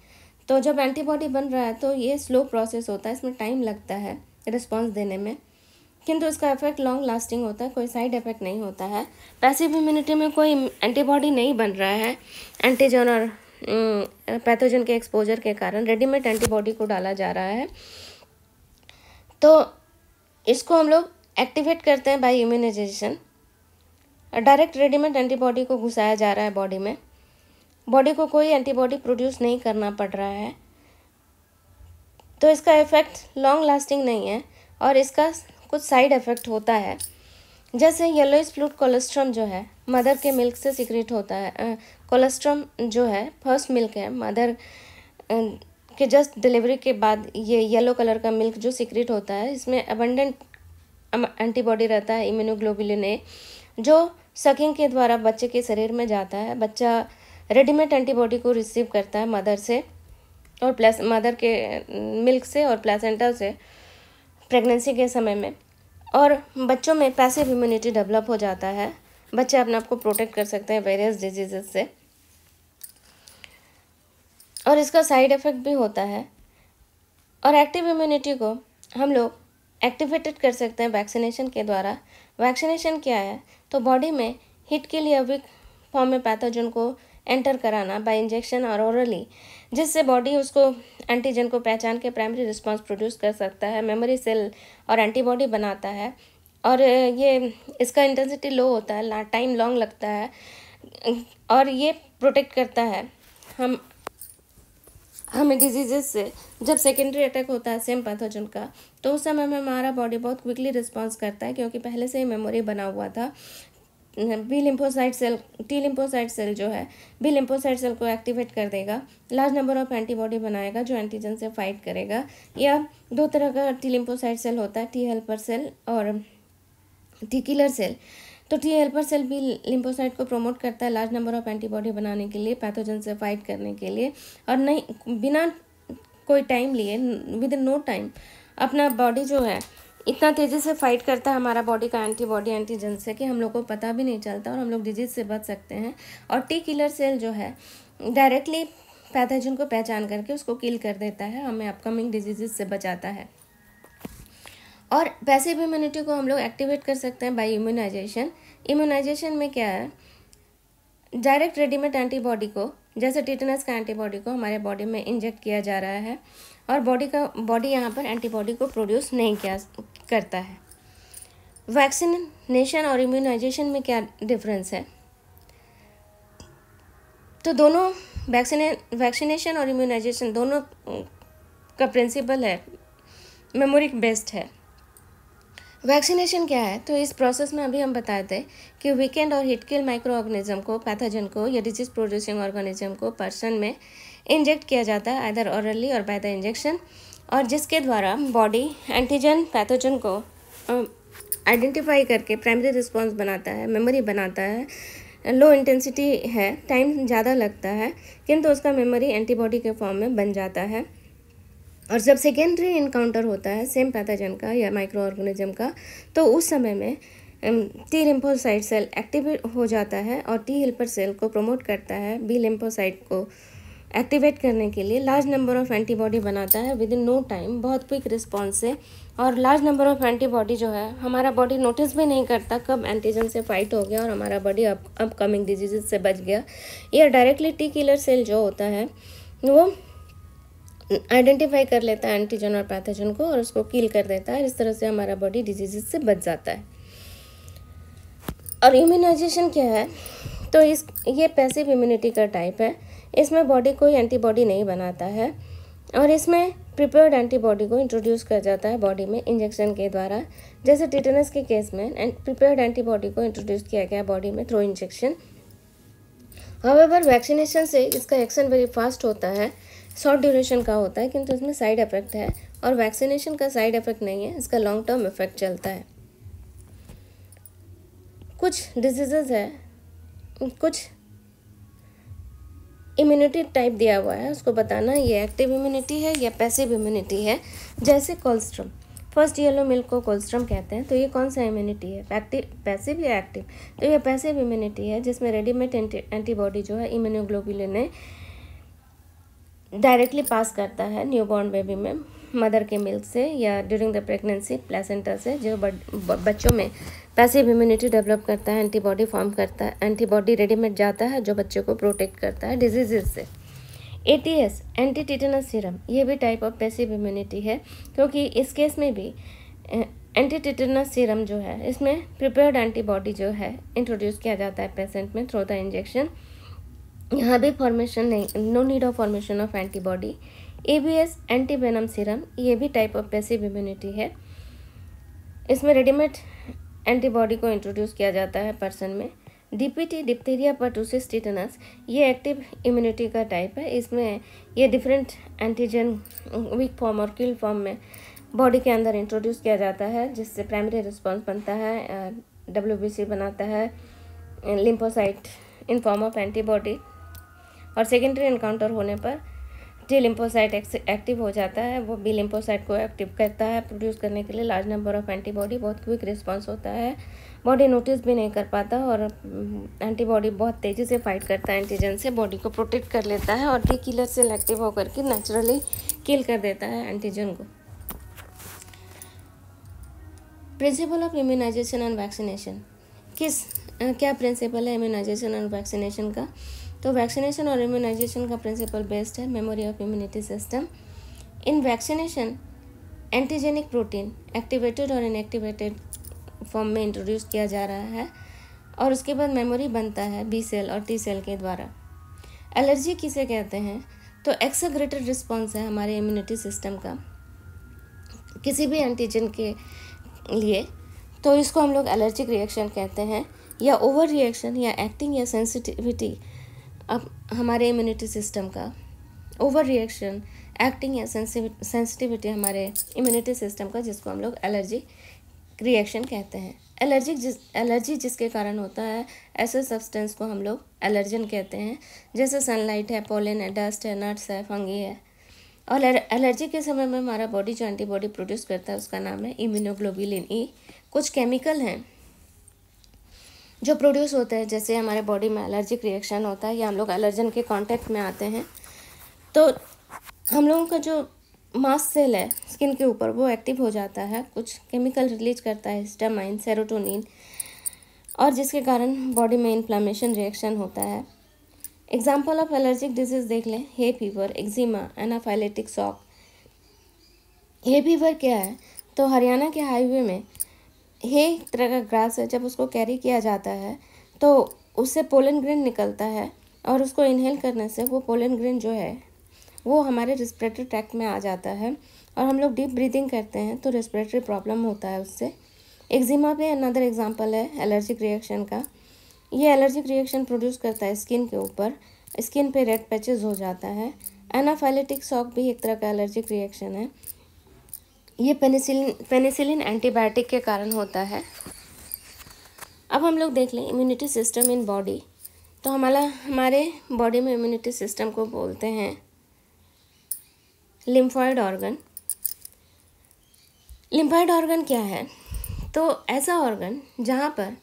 तो जब एंटीबॉडी बन रहा है तो ये स्लो प्रोसेस होता है, इसमें टाइम लगता है रिस्पॉन्स देने में, किंतु इसका इफेक्ट लॉन्ग लास्टिंग होता है, कोई साइड इफेक्ट नहीं होता है। पैसिव इम्यूनिटी में कोई एंटीबॉडी नहीं बन रहा है एंटीजन और पैथोजन के एक्सपोजर के कारण, रेडीमेड एंटीबॉडी को डाला जा रहा है, तो इसको हम लोग एक्टिवेट करते हैं by immunization. Direct readymade antibody को घुसाया जा रहा है बॉडी में, बॉडी को कोई एंटीबॉडी प्रोड्यूस नहीं करना पड़ रहा है, तो इसका इफेक्ट लॉन्ग लास्टिंग नहीं है और इसका कुछ साइड इफेक्ट होता है। जैसे येलोइश फ्लूइड कोलेस्ट्रम जो है मदर के मिल्क से सिक्रेट होता है। कोलेस्ट्रम जो है फर्स्ट मिल्क है, मदर के जस्ट डिलीवरी के बाद ये येलो कलर का मिल्क जो सिक्रेट होता है, इसमें अबंडेंट एंटीबॉडी रहता है इम्यूनोग्लोबुलिन ए, जो सकिंग के द्वारा बच्चे के शरीर में जाता है। बच्चा रेडीमेड एंटीबॉडी को रिसीव करता है मदर से और मदर के मिल्क से और प्लेसेंटा से प्रेगनेंसी के समय में, और बच्चों में पैसिव इम्यूनिटी डेवलप हो जाता है, बच्चे अपने आप को प्रोटेक्ट कर सकते हैं वेरियस डिजीजेस से, और इसका साइड इफ़ेक्ट भी होता है। और एक्टिव इम्यूनिटी को हम लोग एक्टिवेटेड कर सकते हैं वैक्सीनेशन के द्वारा। वैक्सीनेशन क्या है, तो बॉडी में हीट के लिए वीक फॉर्म में पैथोजन को एंटर कराना बाय इंजेक्शन और ओरली, जिससे बॉडी उसको एंटीजन को पहचान के प्राइमरी रिस्पांस प्रोड्यूस कर सकता है, मेमोरी सेल और एंटीबॉडी बनाता है, और ये इसका इंटेंसिटी लो होता है, टाइम लॉन्ग लगता है, और ये प्रोटेक्ट करता है हमें डिजीजेस से। जब सेकेंडरी अटैक होता है सेम पैथोजन का, तो उस समय में हमारा बॉडी बहुत क्विकली रिस्पॉन्स करता है क्योंकि पहले से ही मेमोरी बना हुआ था। B lymphocyte cell, T lymphocyte cell जो है बी लिम्फोसाइट सेल को एक्टिवेट कर देगा, लार्ज नंबर ऑफ एंटीबॉडी बनाएगा जो एंटीजन से फाइट करेगा। या दो तरह का टी लिम्फोसाइट सेल होता है, टी हेल्पर सेल और टी किलर सेल। तो टी हेल्पर सेल भी लिम्फोसाइट को प्रमोट करता है लार्ज नंबर ऑफ एंटीबॉडी बनाने के लिए, पैथोजन से फाइट करने के लिए, और नहीं बिना कोई टाइम लिए, विद इन नो टाइम अपना बॉडी जो है इतना तेज़ी से फाइट करता है हमारा बॉडी का एंटीबॉडी एंटीजन से कि हम लोग को पता भी नहीं चलता और हम लोग डिजीज से बच सकते हैं। और टी किलर सेल जो है डायरेक्टली पैथोजन को पहचान करके उसको किल कर देता है, हमें अपकमिंग डिजीजेस से बचाता है। और पैसिव इम्यूनिटी को हम लोग एक्टिवेट कर सकते हैं बाय इम्यूनाइजेशन। इम्यूनाइजेशन में क्या है, डायरेक्ट रेडीमेड एंटीबॉडी को, जैसे टिटनस का एंटीबॉडी को हमारे बॉडी में इंजेक्ट किया जा रहा है और बॉडी यहाँ पर एंटीबॉडी को प्रोड्यूस नहीं किया करता है। वैक्सीनेशन और इम्यूनाइजेशन में क्या डिफरेंस है? तो दोनों वैक्सीनेशन और इम्यूनाइजेशन दोनों का प्रिंसिपल है मेमोरी बेस्ड है। वैक्सीनेशन क्या है? तो इस प्रोसेस में अभी हम बताए थे कि वीकेंड और हिट किल माइक्रो ऑर्गेनिज्म को, पैथोजन को या डिजीज प्रोड्यूसिंग ऑर्गेनिज्म को पर्सन में इंजेक्ट किया जाता है, आइदर ऑरली और बाय द इंजेक्शन, और जिसके द्वारा बॉडी एंटीजन पैथोजन को आइडेंटिफाई करके प्राइमरी रिस्पॉन्स बनाता है, मेमोरी बनाता है। लो इंटेंसिटी है, टाइम ज़्यादा लगता है, किंतु उसका मेमोरी एंटीबॉडी के फॉर्म में बन जाता है। और जब सेकेंडरी इनकाउंटर होता है सेम पैथोजन का या माइक्रो ऑर्गेनिज्म का, तो उस समय में टी लिम्फोसाइट सेल एक्टिवेट हो जाता है और टी हेल्पर सेल को प्रमोट करता है बी लिम्फोसाइट को एक्टिवेट करने के लिए, लार्ज नंबर ऑफ एंटीबॉडी बनाता है विद इन नो टाइम, बहुत क्विक रिस्पॉन्स से। और लार्ज नंबर ऑफ एंटीबॉडी जो है हमारा बॉडी नोटिस भी नहीं करता कब एंटीजन से फाइट हो गया और हमारा बॉडी अपकमिंग डिजीजेज से बच गया। या डायरेक्टली टी किलर सेल जो होता है वो आइडेंटिफाई कर लेता है एंटीजन और पैथोजन को और उसको किल कर देता है। इस तरह से हमारा बॉडी डिजीजेज से बच जाता है। और इम्यूनाइजेशन क्या है? तो ये पैसिव इम्यूनिटी का टाइप है। इसमें बॉडी कोई एंटीबॉडी नहीं बनाता है और इसमें प्रिपेयर्ड एंटीबॉडी को इंट्रोड्यूस कर जाता है बॉडी में इंजेक्शन के द्वारा। जैसे टिटेनस के केस में प्रिपेयर्ड एंटीबॉडी को इंट्रोड्यूस किया गया बॉडी में थ्रू इंजेक्शन। हाउएवर वैक्सीनेशन से इसका एक्शन वेरी फास्ट होता है, शॉर्ट ड्यूरेशन का होता है, किंतु इसमें साइड इफेक्ट है। और वैक्सीनेशन का साइड इफेक्ट नहीं है, इसका लॉन्ग टर्म इफेक्ट चलता है। कुछ डिजीजेज है, कुछ इम्यूनिटी टाइप दिया हुआ है, उसको बताना ये एक्टिव इम्यूनिटी है या पैसिव इम्यूनिटी है। जैसे कोलेस्ट्रम, फर्स्ट येलो मिल्क को कोलेस्ट्रम कहते हैं। तो ये कौन सा इम्यूनिटी है? पैसिव या एक्टिव? तो ये पैसिव इम्यूनिटी है जिसमें रेडीमेड एंटीबॉडी जो है इम्यूनोग्लोबुलिन ने डायरेक्टली पास करता है न्यूबॉर्न बेबी में मदर के मिल्क से या ड्यूरिंग द प्रेगनेंसी प्लेसेंटा से, जो बच्चों में पैसिव इम्यूनिटी डेवलप करता है, एंटीबॉडी फॉर्म करता है, एंटीबॉडी रेडीमेड जाता है जो बच्चे को प्रोटेक्ट करता है डिजीजेज से। ATS एंटी टिटेनस सीरम, ये भी टाइप ऑफ पैसिव इम्यूनिटी है, क्योंकि इस केस में भी एंटी टिटेनस सीरम जो है इसमें प्रिपेयर्ड एंटीबॉडी जो है इंट्रोड्यूस किया जाता है पेशेंट में थ्रू द इंजेक्शन। यहाँ भी फॉर्मेशन नहीं, no need of formation of antibody. ABS anti venom serum, ये भी टाइप ऑफ पैसिव इम्यूनिटी है। इसमें रेडीमेड एंटीबॉडी को इंट्रोड्यूस किया जाता है पर्सन में। DPT डिप्थीरिया पर्टुसिस टिटेनस, ये एक्टिव इम्यूनिटी का टाइप है। इसमें ये डिफरेंट एंटीजन वीक फॉर्म और किल फॉर्म में बॉडी के अंदर इंट्रोड्यूस किया जाता है, जिससे प्राइमरी रिस्पॉन्स बनता है, WBC बनाता है, lymphocyte in form of antibody. और सेकेंडरी एनकाउंटर होने पर टी लिम्फोसाइट एक्टिव हो जाता है, वो बी लिम्फोसाइट को एक्टिव करता है प्रोड्यूस करने के लिए लार्ज नंबर ऑफ एंटीबॉडी। बहुत क्विक रिस्पांस होता है, बॉडी नोटिस भी नहीं कर पाता और एंटीबॉडी बहुत तेज़ी से फाइट करता है एंटीजन से, बॉडी को प्रोटेक्ट कर लेता है और टी किलर सेल एक्टिव होकर के नेचुरली किल कर देता है एंटीजन को। Principle of immunization and vaccination, क्या प्रिंसिपल है इम्यूनाइजेशन एंड वैक्सीनेशन का? तो वैक्सीनेशन और इम्यूनाइजेशन का प्रिंसिपल बेस्ड है memory of immunity system. In vaccination antigenic protein activated और इनएक्टिवेटेड फॉर्म में इंट्रोड्यूस किया जा रहा है और उसके बाद मेमोरी बनता है बी सेल और टी सेल के द्वारा। एलर्जी किसे कहते हैं? तो एक्सेग्रेटेड रिस्पॉन्स है हमारे इम्यूनिटी सिस्टम का किसी भी एंटीजन के लिए, तो इसको हम लोग एलर्जिक रिएक्शन कहते हैं, या ओवर रिएक्शन या एक्टिंग या सेंसिटिविटी अब हमारे इम्यूनिटी सिस्टम का। ओवर रिएक्शन, एक्टिंग या सेंसिटिविटी हमारे इम्यूनिटी सिस्टम का, जिसको हम लोग एलर्जिक रिएक्शन कहते हैं। एलर्जी जिसके कारण होता है ऐसे सब्सटेंस को हम लोग एलर्जन कहते हैं, जैसे सनलाइट है, पोलन है, डस्ट है, नट्स है, फंगी है। और एलर्जी के समय में हमारा बॉडी जो एंटीबॉडी प्रोड्यूस करता है उसका नाम है इम्यूनोग्लोबुलिन ई। कुछ केमिकल हैं जो प्रोड्यूस होते हैं, जैसे हमारे बॉडी में एलर्जिक रिएक्शन होता है या हम लोग एलर्जन के कांटेक्ट में आते हैं, तो हम लोगों का जो मास्ट सेल है स्किन के ऊपर वो एक्टिव हो जाता है, कुछ केमिकल रिलीज करता है, हिस्टामाइन, सेरोटोनिन, और जिसके कारण बॉडी में इन्फ्लामेशन रिएक्शन होता है। एग्जाम्पल ऑफ एलर्जिक डिजीज देख लें, hay fever, eczema, anaphylactic shock. Hay fever क्या है? तो हरियाणा के हाईवे में ये एक तरह का ग्रास है, जब उसको कैरी किया जाता है तो उससे पोलन ग्रेन निकलता है और उसको इनहेल करने से वो पोलन ग्रेन जो है वो हमारे रेस्पिरेटरी ट्रैक्ट में आ जाता है और हम लोग डीप ब्रीदिंग करते हैं तो रेस्पिरेटरी प्रॉब्लम होता है उससे। एक्जिमा पे अनदर एग्जांपल है एलर्जिक रिएक्शन का। ये एलर्जिक रिएक्शन प्रोड्यूस करता है स्किन के ऊपर, स्किन पे रेड पैचेस हो जाता है। एनाफाइलेटिक शॉक भी एक तरह का एलर्जिक रिएक्शन है। ये पेनिसिलिन एंटीबायोटिक के कारण होता है। अब हम लोग देख लें इम्यूनिटी सिस्टम इन बॉडी। तो हमारे बॉडी में इम्यूनिटी सिस्टम को बोलते हैं लिम्फॉइड ऑर्गन। लिम्फॉइड ऑर्गन क्या है? तो ऐसा ऑर्गन जहाँ पर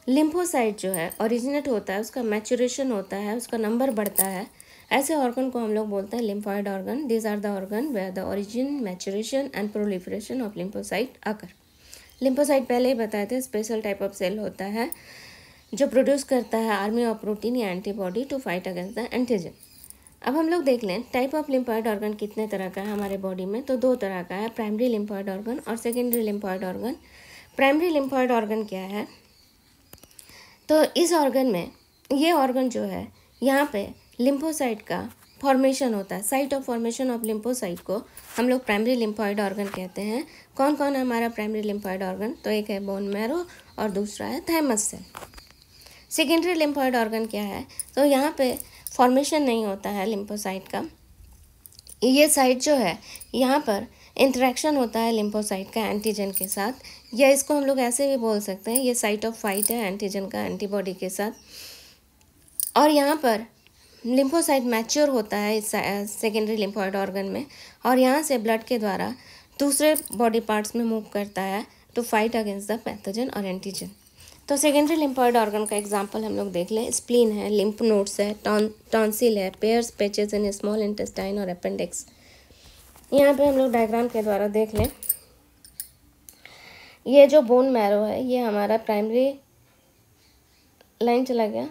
लिम्फोसाइट जो है ओरिजिनेट होता है, उसका मैचुरेशन होता है, उसका नंबर बढ़ता है, ऐसे ऑर्गन को हम लोग बोलते हैं lymphoid organ. These are the organ where the origin, maturation and proliferation of lymphocyte occur. Lymphocyte पहले ही बताए थे, स्पेशल टाइप ऑफ सेल होता है जो प्रोड्यूस करता है आर्मी ऑफ प्रोटीन या antibody to fight against the antigen. अब हम लोग देख लें टाइप ऑफ लिम्फॉइड ऑर्गन कितने तरह का है हमारे बॉडी में। तो 2 तरह का है, प्राइमरी लिम्फॉइड ऑर्गन और secondary lymphoid organ. Primary lymphoid organ क्या है? तो इस ऑर्गन में ये ऑर्गन जो है यहाँ पे लिम्फोसाइट का फॉर्मेशन होता है। Site of formation of lymphocyte को हम लोग प्राइमरी लिम्फॉइड ऑर्गन कहते हैं। कौन कौन है हमारा प्राइमरी लिम्फॉइड ऑर्गन? तो एक है बोन मैरो और दूसरा है thymus cell. Secondary lymphoid organ क्या है? तो यहाँ पे फॉर्मेशन नहीं होता है लिम्फोसाइट का। ये साइट जो है यहाँ पर इंटरेक्शन होता है लिम्फोसाइट का एंटीजन के साथ, या इसको हम लोग ऐसे भी बोल सकते हैं ये साइट ऑफ फाइट है एंटीजन का एंटीबॉडी के साथ। और यहाँ पर लिम्फोसाइट मैच्योर होता है इस सेकेंडरी लिम्फॉइड ऑर्गन में और यहाँ से ब्लड के द्वारा दूसरे बॉडी पार्ट्स में मूव करता है to fight against the pathogen और एंटीजन। तो सेकेंडरी लिम्फॉइड ऑर्गन का एग्जांपल हम लोग देख लें। स्प्लीन है, लिम्फ नोड्स है, टॉन्सिल है, Peyer's patches in small intestine और अपेंडिक्स। यहाँ पे हम लोग डायग्राम के द्वारा देख लें। ये जो बोन मैरो है ये हमारा प्राइमरी लाइन चला गया।